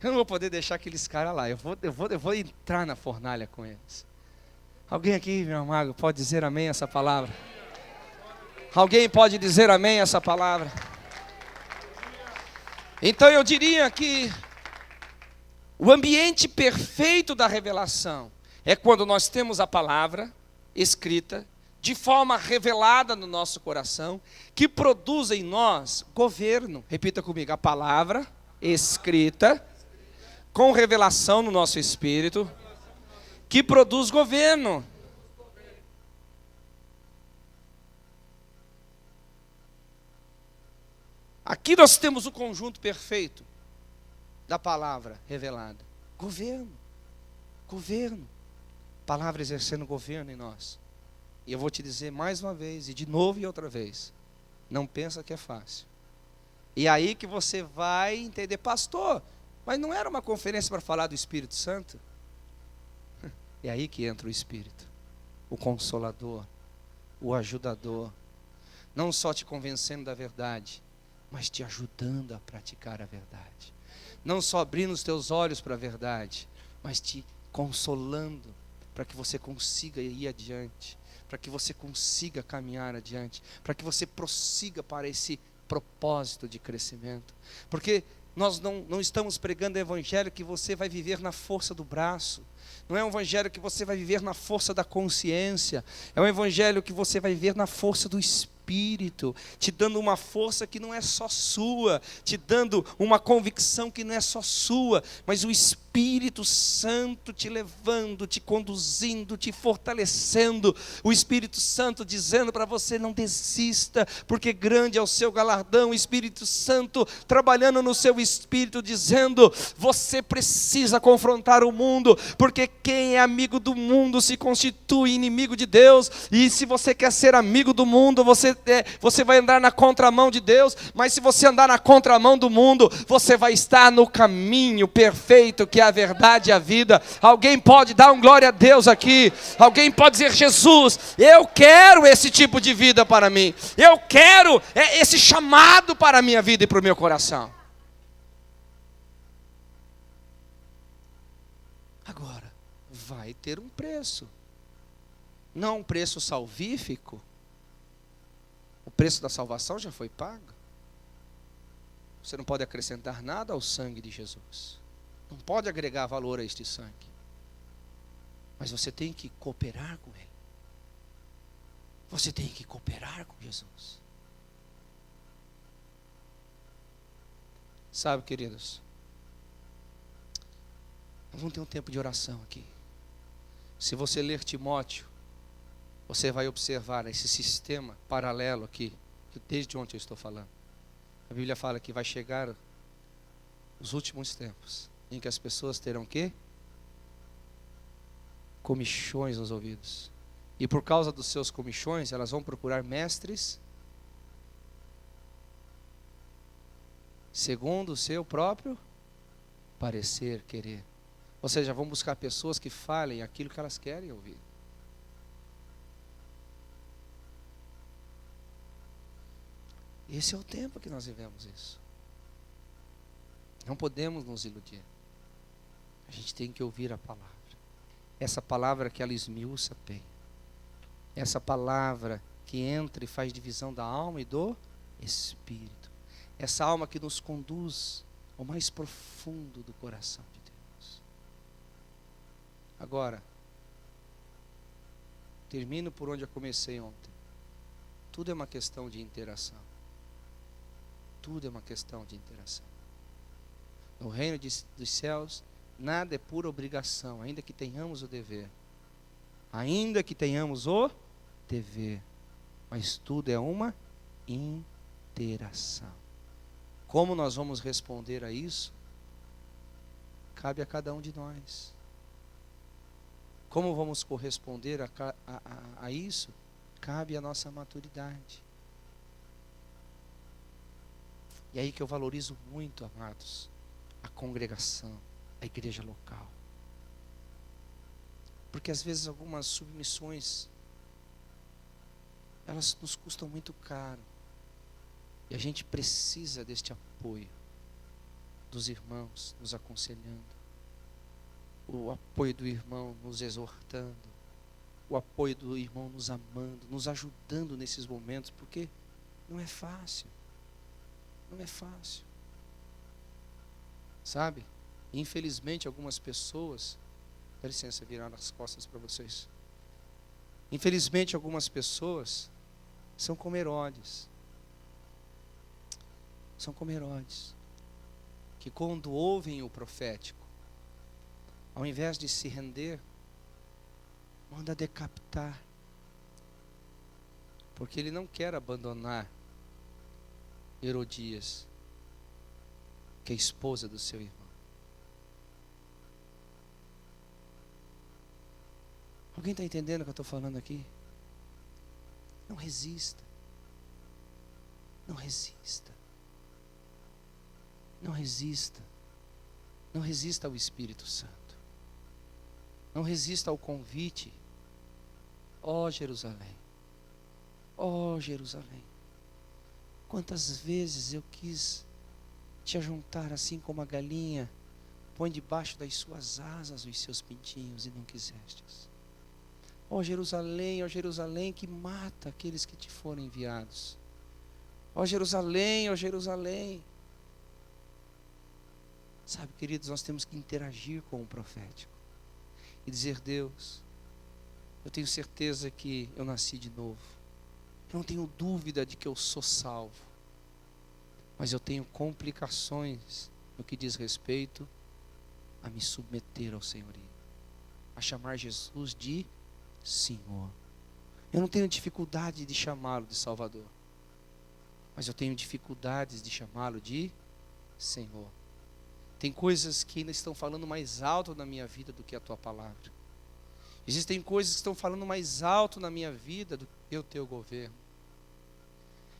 Eu não vou poder deixar aqueles caras lá. Eu vou entrar na fornalha com eles. Alguém aqui, meu amado, pode dizer amém a essa palavra? Alguém pode dizer amém a essa palavra? Então eu diria que o ambiente perfeito da revelação é quando nós temos a palavra, escrita, de forma revelada no nosso coração, que produz em nós governo. Repita comigo, a palavra escrita, com revelação no nosso espírito, que produz governo. Aqui nós temos o conjunto perfeito da palavra revelada. Governo. Governo. Palavra exercendo governo em nós. E eu vou te dizer mais uma vez, e de novo e outra vez, não pensa que é fácil. E aí que você vai entender, pastor, mas não era uma conferência para falar do Espírito Santo? É aí que entra o Espírito, o Consolador, o Ajudador, não só te convencendo da verdade, mas te ajudando a praticar a verdade. Não só abrindo os teus olhos para a verdade, mas te consolando para que você consiga ir adiante, para que você consiga caminhar adiante, para que você prossiga para esse propósito de crescimento. Porque nós não estamos pregando o evangelho que você vai viver na força do braço, não é um evangelho que você vai viver na força da consciência, é um evangelho que você vai viver na força do Espírito, te dando uma força que não é só sua, te dando uma convicção que não é só sua, mas o Espírito Santo te levando, te conduzindo, te fortalecendo, o Espírito Santo dizendo para você: não desista, porque grande é o seu galardão. O Espírito Santo trabalhando no seu espírito, dizendo: você precisa confrontar o mundo, porque quem é amigo do mundo se constitui inimigo de Deus. E se você quer ser amigo do mundo, você vai andar na contramão de Deus. Mas se você andar na contramão do mundo, você vai estar no caminho perfeito, que é a verdade e a vida. Alguém pode dar um glória a Deus aqui? Alguém pode dizer: Jesus, eu quero esse tipo de vida para mim, eu quero esse chamado para a minha vida e para o meu coração. Agora, vai ter um preço, não um preço salvífico. O preço da salvação já foi pago. Você não pode acrescentar nada ao sangue de Jesus, não pode agregar valor a este sangue, mas você tem que cooperar com Ele. Você tem que cooperar com Jesus. Sabe, queridos, vamos ter um tempo de oração aqui. Se você ler Timóteo, você vai observar esse sistema paralelo aqui, desde onde eu estou falando. A Bíblia fala que vai chegar os últimos tempos, em que as pessoas terão que comichões nos ouvidos. E por causa dos seus comichões, elas vão procurar mestres segundo o seu próprio parecer, querer. Ou seja, vão buscar pessoas que falem aquilo que elas querem ouvir. Esse é o tempo que nós vivemos isso. Não podemos nos iludir. A gente tem que ouvir a palavra. Essa palavra que ela esmiuça bem. Essa palavra que entra e faz divisão da alma e do espírito. Essa alma que nos conduz ao mais profundo do coração de Deus. Agora, termino por onde eu comecei ontem. Tudo é uma questão de interação. Tudo é uma questão de interação. No reino dos céus, nada é pura obrigação, ainda que tenhamos o dever. Ainda que tenhamos o dever. Mas tudo é uma interação. Como nós vamos responder a isso? Cabe a cada um de nós. Como vamos corresponder a isso? Cabe à nossa maturidade. E aí que eu valorizo muito, amados, a congregação, a igreja local. Porque às vezes algumas submissões, elas nos custam muito caro. E a gente precisa deste apoio dos irmãos nos aconselhando, o apoio do irmão nos exortando, o apoio do irmão nos amando, nos ajudando nesses momentos, porque não é fácil. Não é fácil. Sabe? Infelizmente algumas pessoas, dá licença, viraram as costas para vocês. Infelizmente, algumas pessoas são como Herodes. São como Herodes, que quando ouvem o profético, ao invés de se render, manda decapitar, porque ele não quer abandonar Herodias, que é a esposa do seu irmão. Alguém está entendendo o que eu estou falando aqui? Não resista. Não resista. Não resista. Não resista ao Espírito Santo. Não resista ao convite. Ó Jerusalém. Ó Jerusalém. Quantas vezes eu quis te ajuntar assim como a galinha põe debaixo das suas asas os seus pintinhos e não quisestes. Ó Jerusalém que mata aqueles que te foram enviados. Ó Jerusalém. Sabe, queridos, nós temos que interagir com o profético e dizer: Deus, eu tenho certeza que eu nasci de novo. Eu não tenho dúvida de que eu sou salvo. Mas eu tenho complicações no que diz respeito a me submeter ao senhorio, a chamar Jesus de Senhor. Eu não tenho dificuldade de chamá-lo de Salvador, mas eu tenho dificuldades de chamá-lo de Senhor. Tem coisas que ainda estão falando mais alto na minha vida do que a tua palavra. Existem coisas que estão falando mais alto na minha vida do que o teu governo.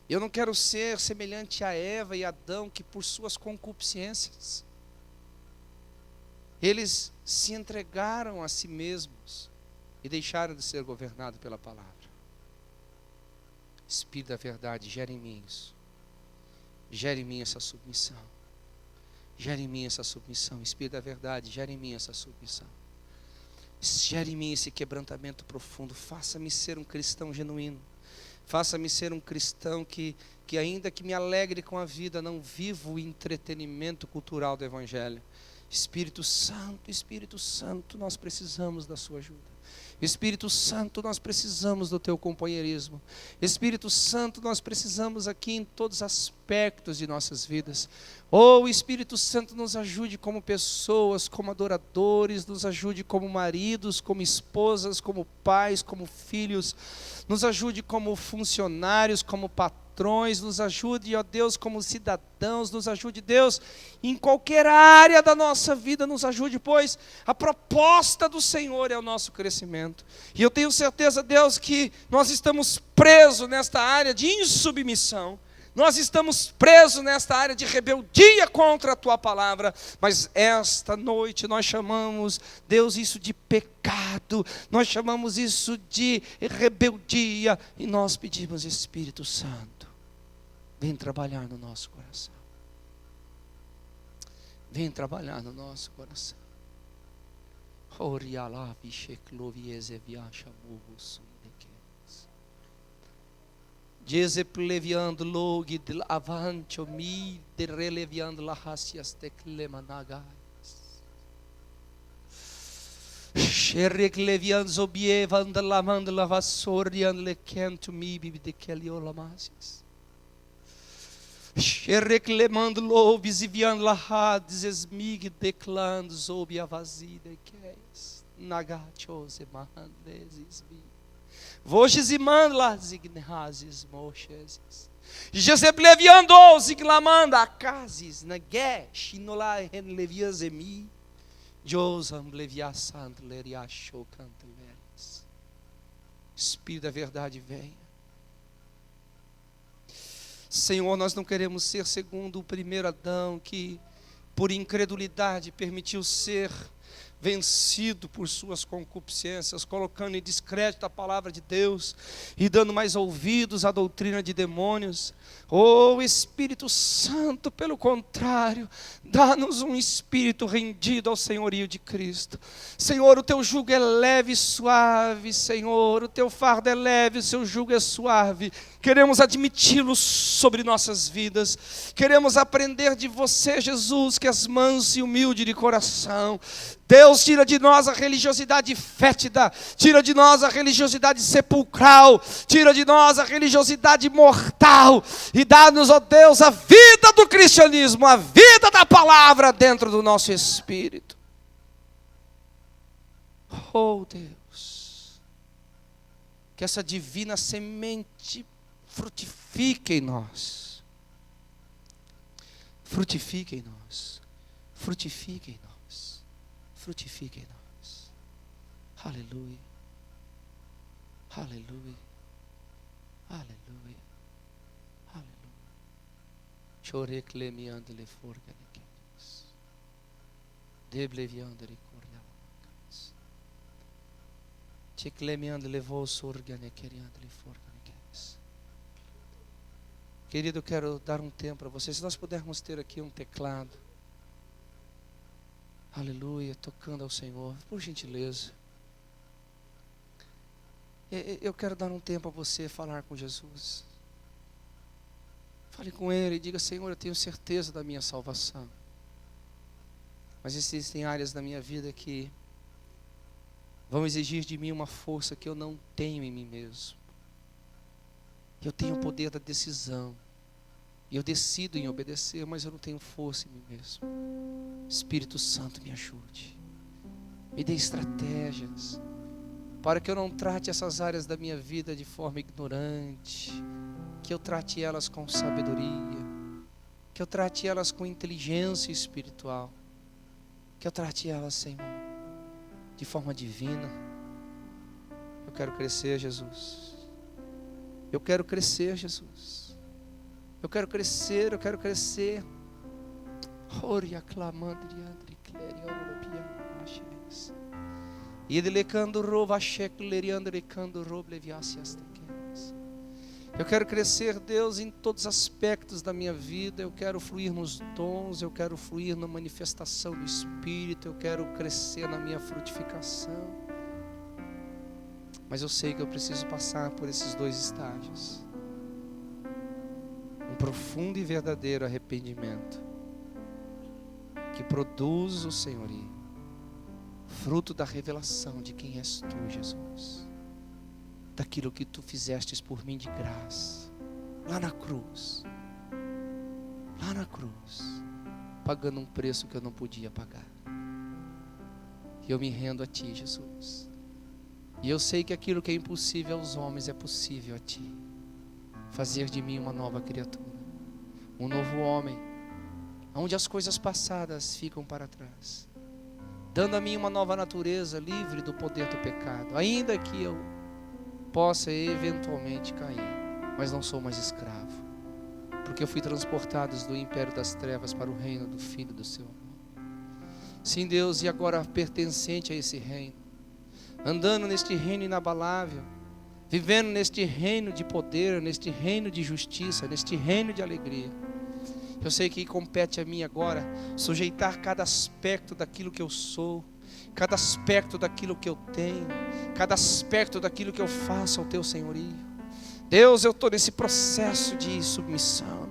Eu não quero ser semelhante a Eva e Adão, que por suas concupiscências, eles se entregaram a si mesmos e deixaram de ser governados pela palavra. Espírito da verdade, gera em mim isso. Gera em mim essa submissão. Gera em mim essa submissão. Espírito da verdade, gera em mim essa submissão. Gera em mim esse quebrantamento profundo. Faça-me ser um cristão genuíno. Faça-me ser um cristão que ainda que me alegre com a vida, não vivo o entretenimento cultural do Evangelho. Espírito Santo, nós precisamos da sua ajuda. Espírito Santo, nós precisamos do teu companheirismo. Espírito Santo, nós precisamos aqui em todos os aspectos de nossas vidas. Oh, Espírito Santo, nos ajude como pessoas, como adoradores, nos ajude como maridos, como esposas, como pais, como filhos, nos ajude como funcionários, como patrões, nos ajude, ó Deus, como cidadãos, nos ajude, Deus, em qualquer área da nossa vida, nos ajude, pois a proposta do Senhor é o nosso crescimento. E eu tenho certeza, Deus, que nós estamos presos nesta área de insubmissão. Nós estamos presos nesta área de rebeldia contra a tua palavra, mas esta noite nós chamamos, Deus, isso de pecado, nós chamamos isso de rebeldia, e nós pedimos: Espírito Santo, vem trabalhar no nosso coração. Vem trabalhar no nosso coração. Jeze pleviando logi del avancho mi de releviando la hasias de clemanagais. Sherek levian zobievan de la mandla vasorian le canto mi bibi de keliolamasias. Sherek lemando lobis e vian la hades esmig declando zobia vazida que nagachos e mahandesis vi. Voches e mandla zignazes moches. Jezebleviando ziglamanda acasis na gesh inola levias emi. Josam leviasant leriacho canteleres. Espírito da verdade, venha. Senhor, nós não queremos ser segundo o primeiro Adão, que por incredulidade permitiu ser vencido por suas concupiscências, colocando em descrédito a palavra de Deus e dando mais ouvidos à doutrina de demônios. Oh, Espírito Santo, pelo contrário, dá-nos um espírito rendido ao senhorio de Cristo. Senhor, o teu jugo é leve e suave, Senhor, o teu fardo é leve, o seu jugo é suave. Queremos admiti-lo sobre nossas vidas. Queremos aprender de você, Jesus, que és manso e humilde de coração. Deus, tira de nós a religiosidade fétida, tira de nós a religiosidade sepulcral, tira de nós a religiosidade mortal e dá-nos, ó Deus, a vida do cristianismo, a vida da palavra dentro do nosso espírito. Oh Deus, que essa divina semente frutifique em nós, frutifique em nós, frutifique em nós, frutifique em nós. Aleluia, aleluia, aleluia, aleluia. Chore clemiando le forga de queres, debleviando le corda macas, te clemiando levou sorga ne queriando le forga de queres. Querido, eu quero dar um tempo para você. Se nós pudermos ter aqui um teclado, aleluia, tocando ao Senhor, por gentileza. Eu quero dar um tempo a você falar com Jesus. Fale com Ele e diga: Senhor, eu tenho certeza da minha salvação, mas existem áreas da minha vida que vão exigir de mim uma força que eu não tenho em mim mesmo. Eu tenho o poder da decisão, e eu decido em obedecer, mas eu não tenho força em mim mesmo. Espírito Santo, me ajude, me dê estratégias, para que eu não trate essas áreas da minha vida de forma ignorante, que eu trate elas com sabedoria, que eu trate elas com inteligência espiritual, que eu trate elas, Senhor, de forma divina. Eu quero crescer, Jesus. Eu quero crescer, Jesus. Eu quero crescer, eu quero crescer. Ore aclamando diante cleri orobia achas. E delecando rova checleriando recando robleviasias tequeres. Eu quero crescer, Deus, em todos os aspectos da minha vida. Eu quero fluir nos dons, eu quero fluir na manifestação do Espírito, eu quero crescer na minha frutificação. Mas eu sei que eu preciso passar por esses dois estágios: um profundo e verdadeiro arrependimento, que produz o senhorio, fruto da revelação de quem és tu, Jesus, daquilo que tu fizestes por mim de graça, lá na cruz, pagando um preço que eu não podia pagar. E eu me rendo a ti, Jesus. E eu sei que aquilo que é impossível aos homens é possível a ti. Fazer de mim uma nova criatura, um novo homem, onde as coisas passadas ficam para trás, dando a mim uma nova natureza, livre do poder do pecado. Ainda que eu possa eventualmente cair, mas não sou mais escravo, porque eu fui transportado do império das trevas para o reino do Filho do seu amor. Sim, Deus, e agora pertencente a esse reino, andando neste reino inabalável, vivendo neste reino de poder, neste reino de justiça, neste reino de alegria. Eu sei que compete a mim agora sujeitar cada aspecto daquilo que eu sou, cada aspecto daquilo que eu tenho, cada aspecto daquilo que eu faço ao teu senhorio. Deus, eu estou nesse processo de submissão,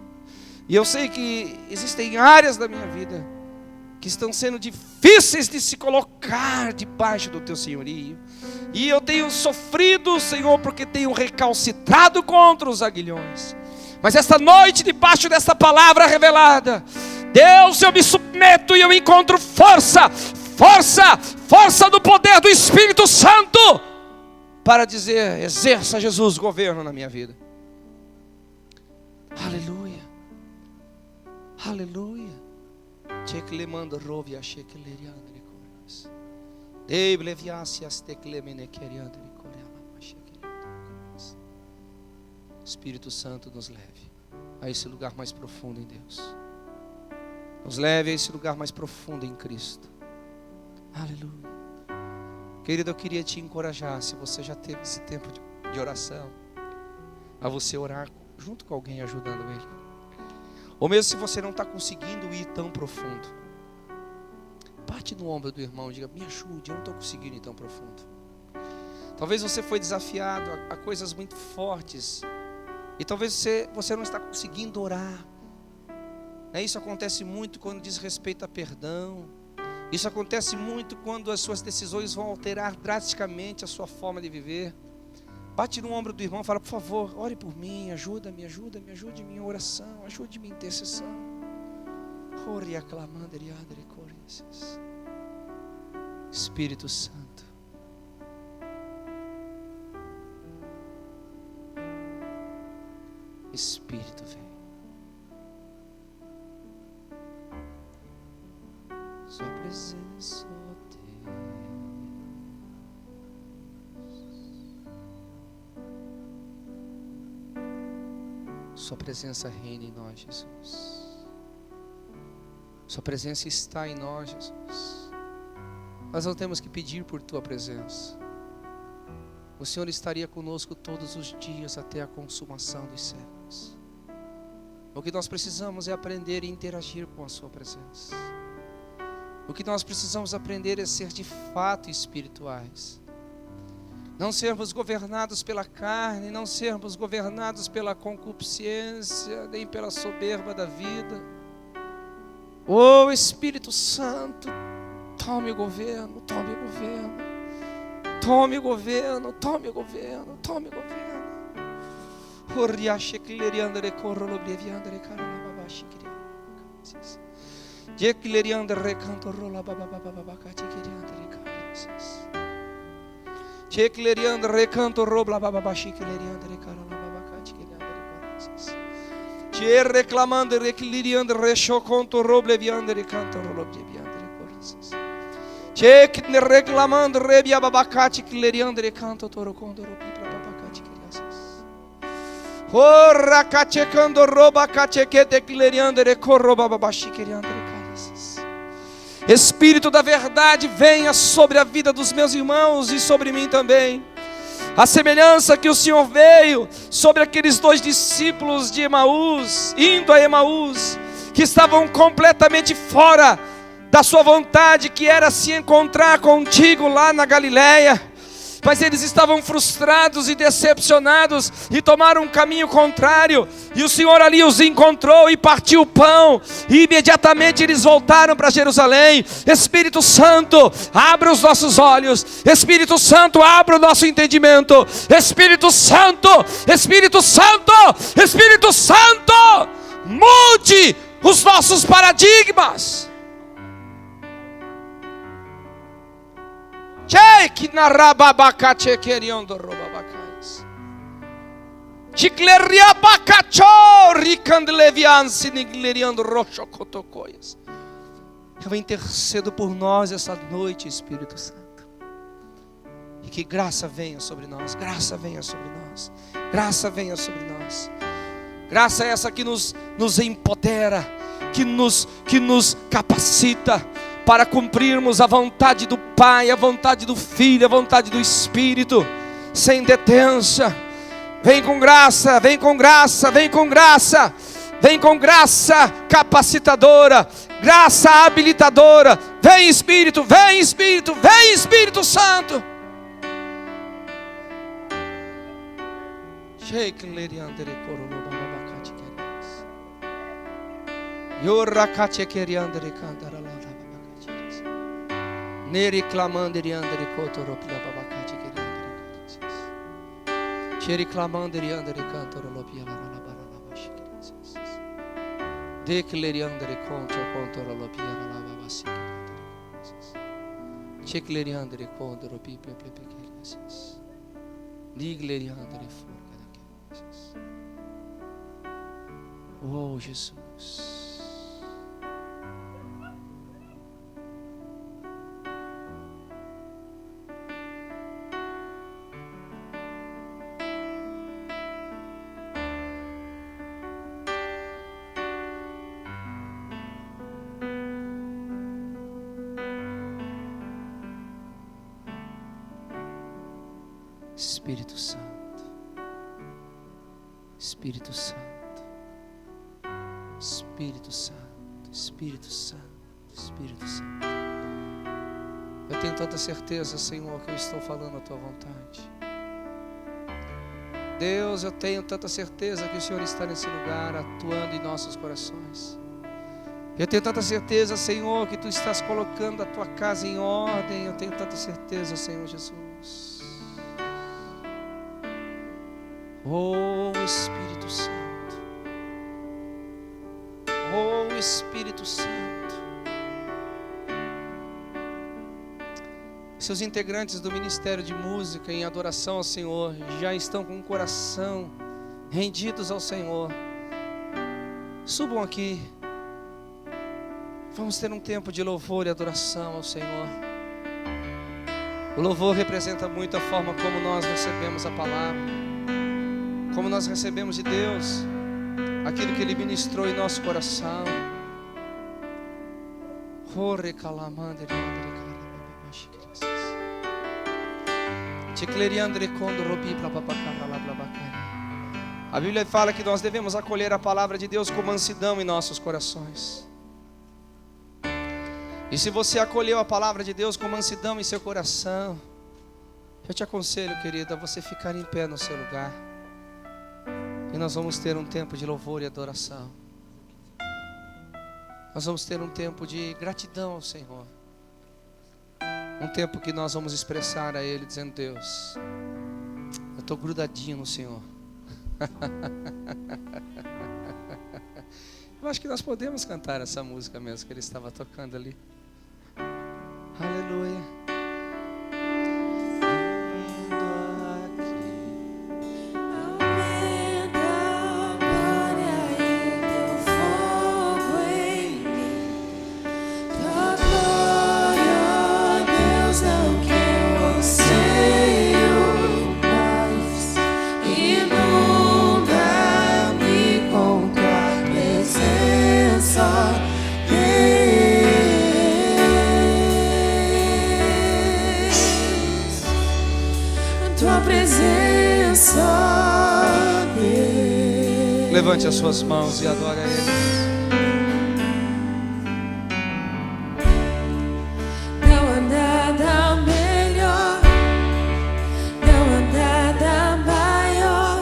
e eu sei que existem áreas da minha vida que estão sendo difíceis de se colocar debaixo do teu senhorio, e eu tenho sofrido, Senhor, porque tenho recalcitrado contra os aguilhões. Mas esta noite, debaixo desta palavra revelada, Deus, eu me submeto e eu encontro força do poder do Espírito Santo, para dizer: exerça, Jesus, governo na minha vida. Aleluia, aleluia. Checlemando rovia checleriando recoras. Debleviasias teclemene queriando recoreala checleriando. Espírito Santo, nos leve a esse lugar mais profundo em Deus. Nos leve a esse lugar mais profundo em Cristo. Aleluia. Querido, eu queria te encorajar, se você já teve esse tempo de oração, a você orar junto com alguém, ajudando ele. Ou mesmo se você não está conseguindo ir tão profundo, bate no ombro do irmão e diga: me ajude, eu não estou conseguindo ir tão profundo. Talvez você foi desafiado a coisas muito fortes, e talvez você não está conseguindo orar. Isso acontece muito quando diz respeito a perdão, Isso acontece muito quando as suas decisões vão alterar drasticamente a sua forma de viver. Bate no ombro do irmão e fala: por favor, ore por mim, ajude-me em minha oração, ajude-me em intercessão. Espírito Santo, Espírito vem. Sua presença, ó Deus. Sua presença reina em nós, Jesus. Sua presença está em nós, Jesus. Nós não temos que pedir por Tua presença. O Senhor estaria conosco todos os dias até a consumação dos séculos. O que nós precisamos é aprender e interagir com a Sua presença. O que nós precisamos aprender é ser de fato espirituais. Não sermos governados pela carne, não sermos governados pela concupiscência, nem pela soberba da vida. Oh Espírito Santo, tome o governo, tome o governo. Tome o governo, tome o governo, tome o governo. Reclamando, recliriando, rechoconto roble viandere canto roble viandere corisas. Che reclamando rebia babacati cleriandere canto toro condo robi babacati criasas. Ora cachecando roba cachequete cleriandere corro bababashi criandere carisas. Espírito da verdade, venha sobre a vida dos meus irmãos e sobre mim também. A semelhança que o Senhor veio sobre aqueles 2 discípulos de Emaús, indo a Emaús, que estavam completamente fora da sua vontade, que era se encontrar contigo lá na Galileia. Mas eles estavam frustrados e decepcionados e tomaram um caminho contrário. E o Senhor ali os encontrou e partiu o pão. E imediatamente eles voltaram para Jerusalém. Espírito Santo, abra os nossos olhos. Espírito Santo, abra o nosso entendimento. Espírito Santo, Espírito Santo, Espírito Santo, mude os nossos paradigmas. Que narrababacache queriendo robabacais. Chicleria bacacho ricandleviansi nigleriando rocho cotocoias. Eu intercedo por nós essa noite, Espírito Santo. E que graça venha sobre nós, graça venha sobre nós, graça venha sobre nós. Graça essa que nos empodera, que nos capacita para cumprirmos a vontade do Pai, a vontade do Filho, a vontade do Espírito, sem detença. Vem com graça, vem com graça, vem com graça, vem com graça capacitadora, graça habilitadora. Vem Espírito, vem Espírito, vem Espírito Santo. Neri clamanderi andere cotoro pila babacati queriandere carisas. Cheri clamanderi andere cantoro lopia la bashi carisas. Decleri andere contoro lopia la babasi carisas. Checleri andere contoro pipe pepe carisas. Digleri andere forca da carisas. Oh Jesus. Espírito Santo, Espírito Santo, Espírito Santo, Espírito Santo, Espírito Santo. Eu tenho tanta certeza, Senhor, que eu estou falando a Tua vontade. Deus, eu tenho tanta certeza que o Senhor está nesse lugar atuando em nossos corações. Eu tenho tanta certeza, Senhor, que Tu estás colocando a Tua casa em ordem. Eu tenho tanta certeza, Senhor Jesus. Oh Espírito Santo, oh Espírito Santo. Seus integrantes do Ministério de Música em adoração ao Senhor já estão com o coração rendidos ao Senhor. Subam aqui. Vamos ter um tempo de louvor e adoração ao Senhor. O louvor representa muito a forma como nós recebemos a palavra, como nós recebemos de Deus aquilo que Ele ministrou em nosso coração. A Bíblia fala que nós devemos acolher a palavra de Deus com mansidão em nossos corações. E se você acolheu a palavra de Deus com mansidão em seu coração, eu te aconselho, querida, a você ficar em pé no seu lugar. E nós vamos ter um tempo de louvor e adoração. Nós vamos ter um tempo de gratidão ao Senhor. Um tempo que nós vamos expressar a Ele, dizendo: Deus, eu estou grudadinho no Senhor. Eu acho que nós podemos cantar essa música mesmo que ele estava tocando ali. Aleluia. Levante as suas mãos e adore a Ele. Não há nada melhor, não há nada maior,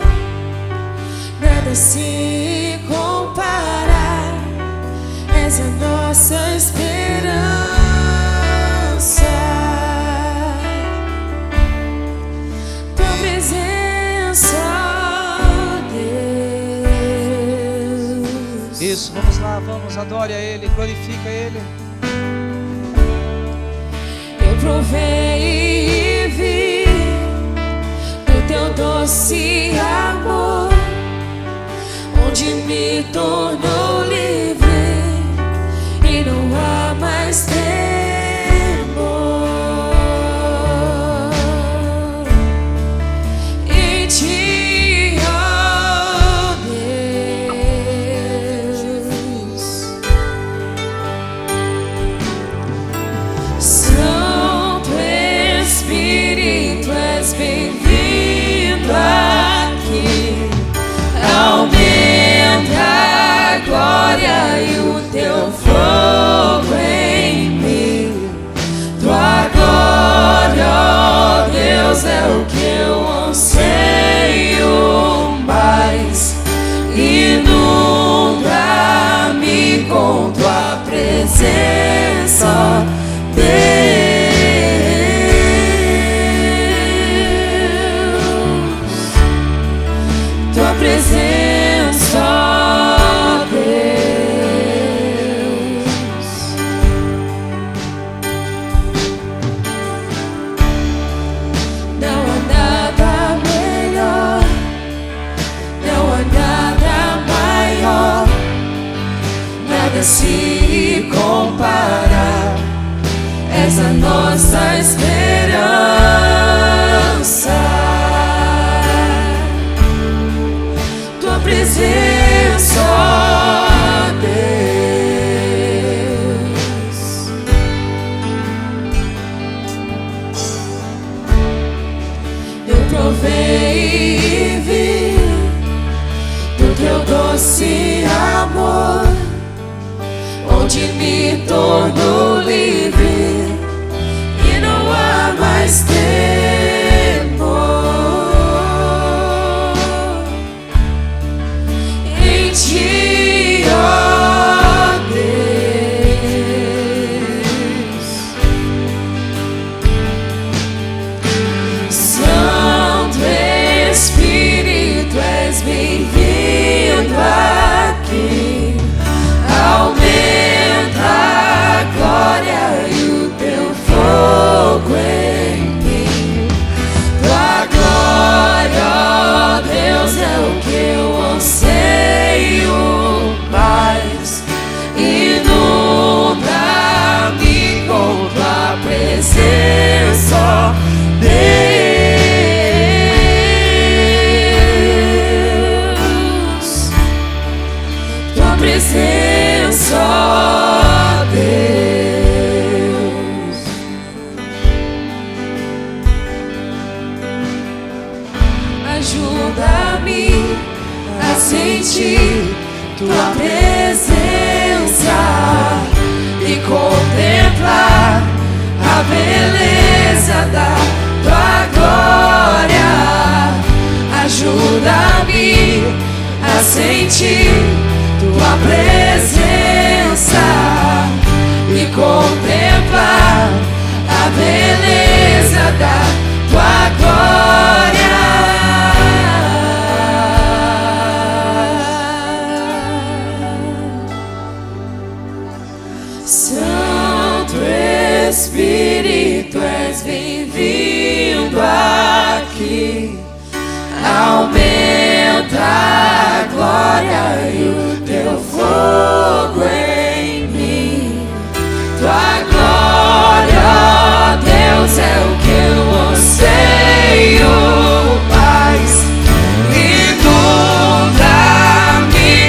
nada se compara. És a nossa esperança. Tua presença. Isso, vamos lá, vamos, adore a Ele, glorifica a Ele. Eu provei e vi do Teu doce amor, onde me tornou livre e não há mais temor. Em Ti, ó Deus, Santo Espírito, és bem-vindo aqui. Aumenta a glória e o Teu fogo em mim. Tua glória, ó Deus, é o que eu anseio mais. Inunda-me com Tua presença, Deus. Tua presença, Deus. Não há nada melhor, não há nada maior, nada se compara. És a nossa esperança. Tua presença, ó Deus. Eu provei e vi do Teu doce amor, onde me tornou livre e não há mais temor. Em Ti, ó Deus, a beleza da tua glória. Ajuda-me a sentir tua presença e contemplar a beleza da tua glória. Santo Espírito, és bem-vindo aqui. Aumenta a glória e o teu fogo em mim. Tua glória, ó Deus, é o que eu anseio mais. Inunda-me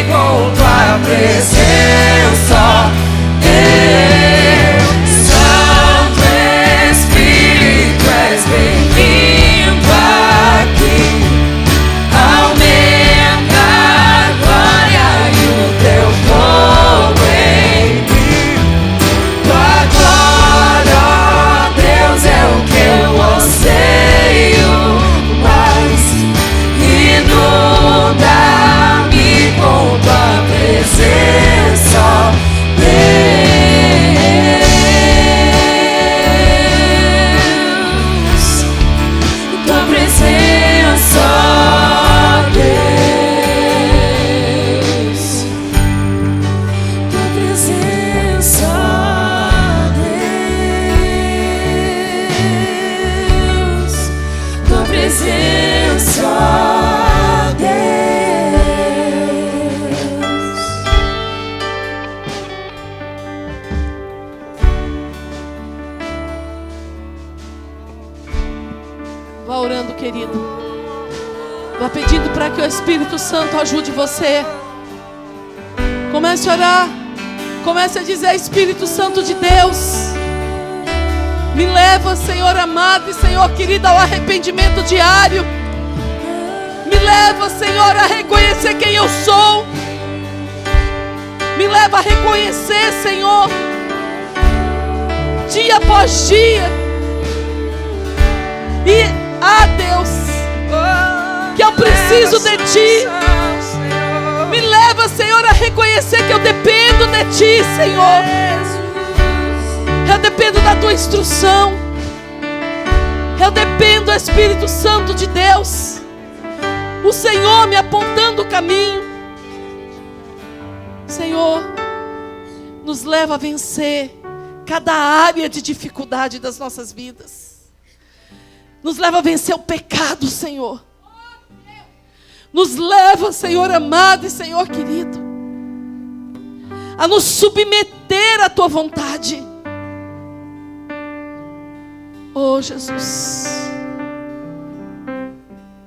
com tua presença, Deus. Santo Espírito, és bem-vindo aqui. Aumenta a glória e o teu fogo em mim. Tua glória, ó Deus, é o que eu anseio mais. Inunda-me com tua presença, Deus. Tua presença, Deus. Tua presença, Deus. Tua presença, Deus. Vá orando, querido. Vá pedindo para que o Espírito Santo ajude você. Comece a orar. Comece a dizer: Espírito Santo de Deus, me leva, Senhor amado e Senhor querido, ao arrependimento diário. Me leva, Senhor, a reconhecer quem eu sou. Me leva a reconhecer, Senhor, dia após dia. E, Deus, que eu preciso de Ti. Me leva, Senhor, a reconhecer que eu dependo de Ti, Senhor. Eu dependo da Tua instrução. Eu dependo do Espírito Santo de Deus. O Senhor me apontando o caminho. Senhor, nos leva a vencer cada área de dificuldade das nossas vidas. Nos leva a vencer o pecado, Senhor. Nos leva, Senhor amado e Senhor querido, a nos submeter à Tua vontade. Oh, Jesus.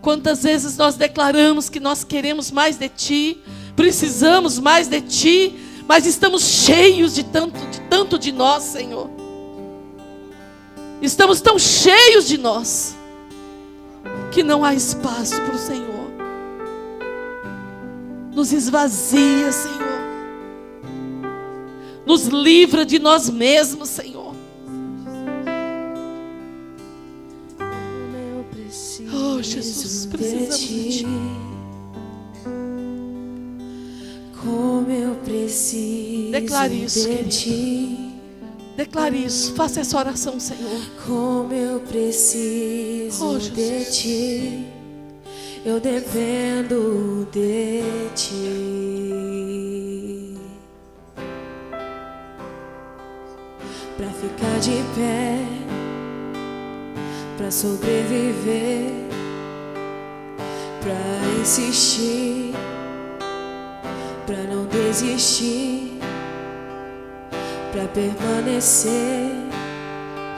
Quantas vezes nós declaramos que nós queremos mais de Ti, precisamos mais de Ti, mas estamos cheios de tanto de nós, Senhor. Estamos tão cheios de nós que não há espaço para o Senhor. Nos esvazia, Senhor. Nos livra de nós mesmos, Senhor. Oh, Jesus, precisamos de Ti. Como eu preciso. Declare isso, de querido. Ti. Declare isso, faça essa oração, Senhor. Como eu preciso de Ti, eu dependo de Ti. Pra ficar de pé, pra sobreviver, pra insistir, pra não desistir, pra permanecer,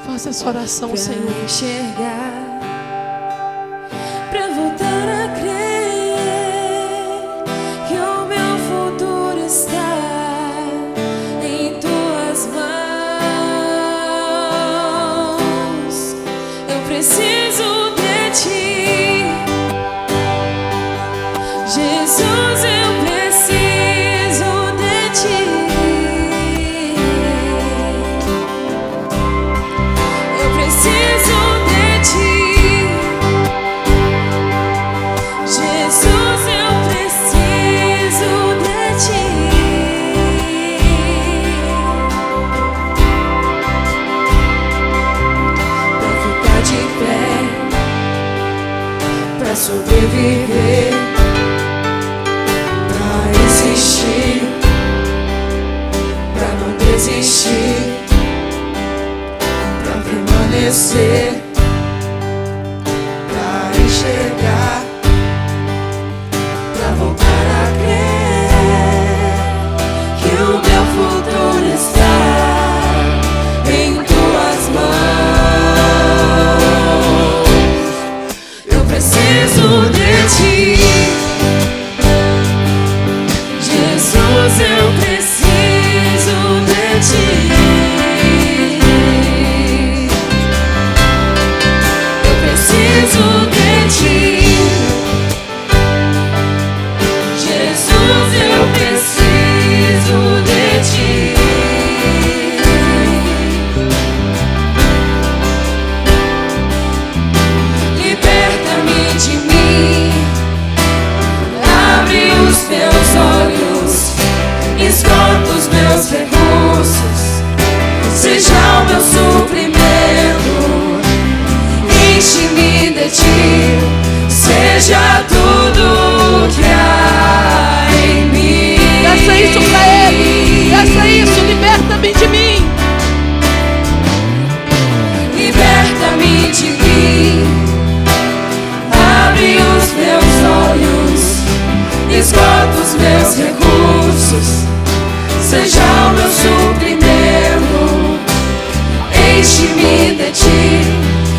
faça essa oração, pra Senhor. enxergar, pra voltar a crer que o meu futuro está em Tuas mãos. Eu preciso de Ti, Jesus, eu preciso de Ti. viver, pra existir, pra não desistir, pra permanecer, pra enxergar, pra voltar a crer que o meu futuro está em tuas mãos. Eu preciso de ti, Jesus, eu preciso de ti. Eu preciso de ti, Jesus, eu preciso de ti. Liberta-me de mim, abre os meus olhos, esgota os meus recursos, seja o meu suprimento, enche-me de ti, seja tudo que há em mim. Peça isso pra Ele. Peça isso. Liberta-me de mim. Liberta-me de mim, abre os meus olhos, esgota os meus recursos, seja o meu suprimento, enche-me de ti,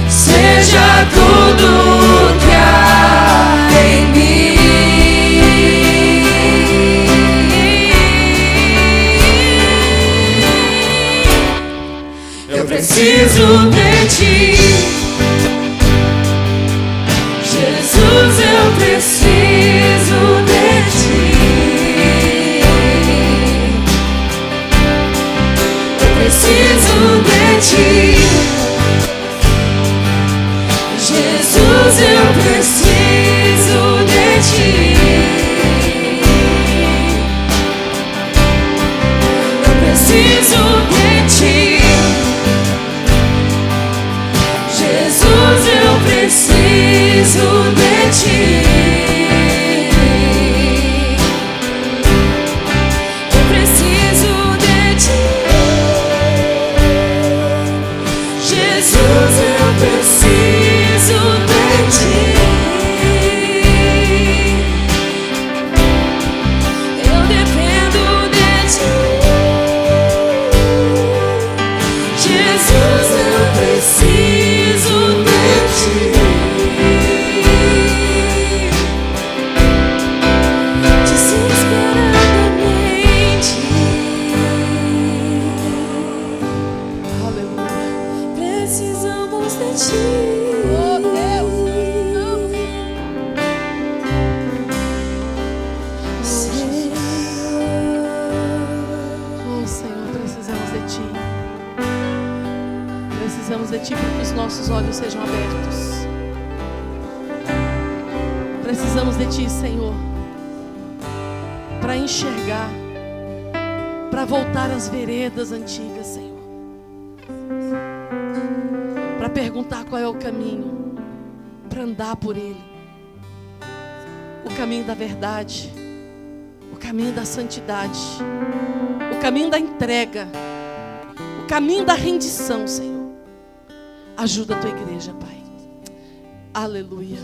seja tudo que há em mim. Eu preciso de ti, Jesus, eu preciso de ti. Eu preciso de ti, Jesus, eu preciso de ti. Eu preciso de ti, Jesus, eu preciso de ti. Eu preciso de ti, Jesus, eu preciso de ti. Eu dependo de ti, Jesus, eu preciso de ti. Desesperadamente Aleluia. precisamos de ti. Oh, Deus. Oh, Senhor, precisamos de Ti. Precisamos de Ti para que os nossos olhos sejam abertos. Precisamos de Ti, Senhor, para enxergar, para voltar às veredas antigas, Senhor, para perguntar qual é o caminho, para andar por ele, o caminho da verdade, o caminho da santidade, o caminho da entrega, o caminho da rendição, Senhor. Ajuda a Tua igreja, Pai. Aleluia.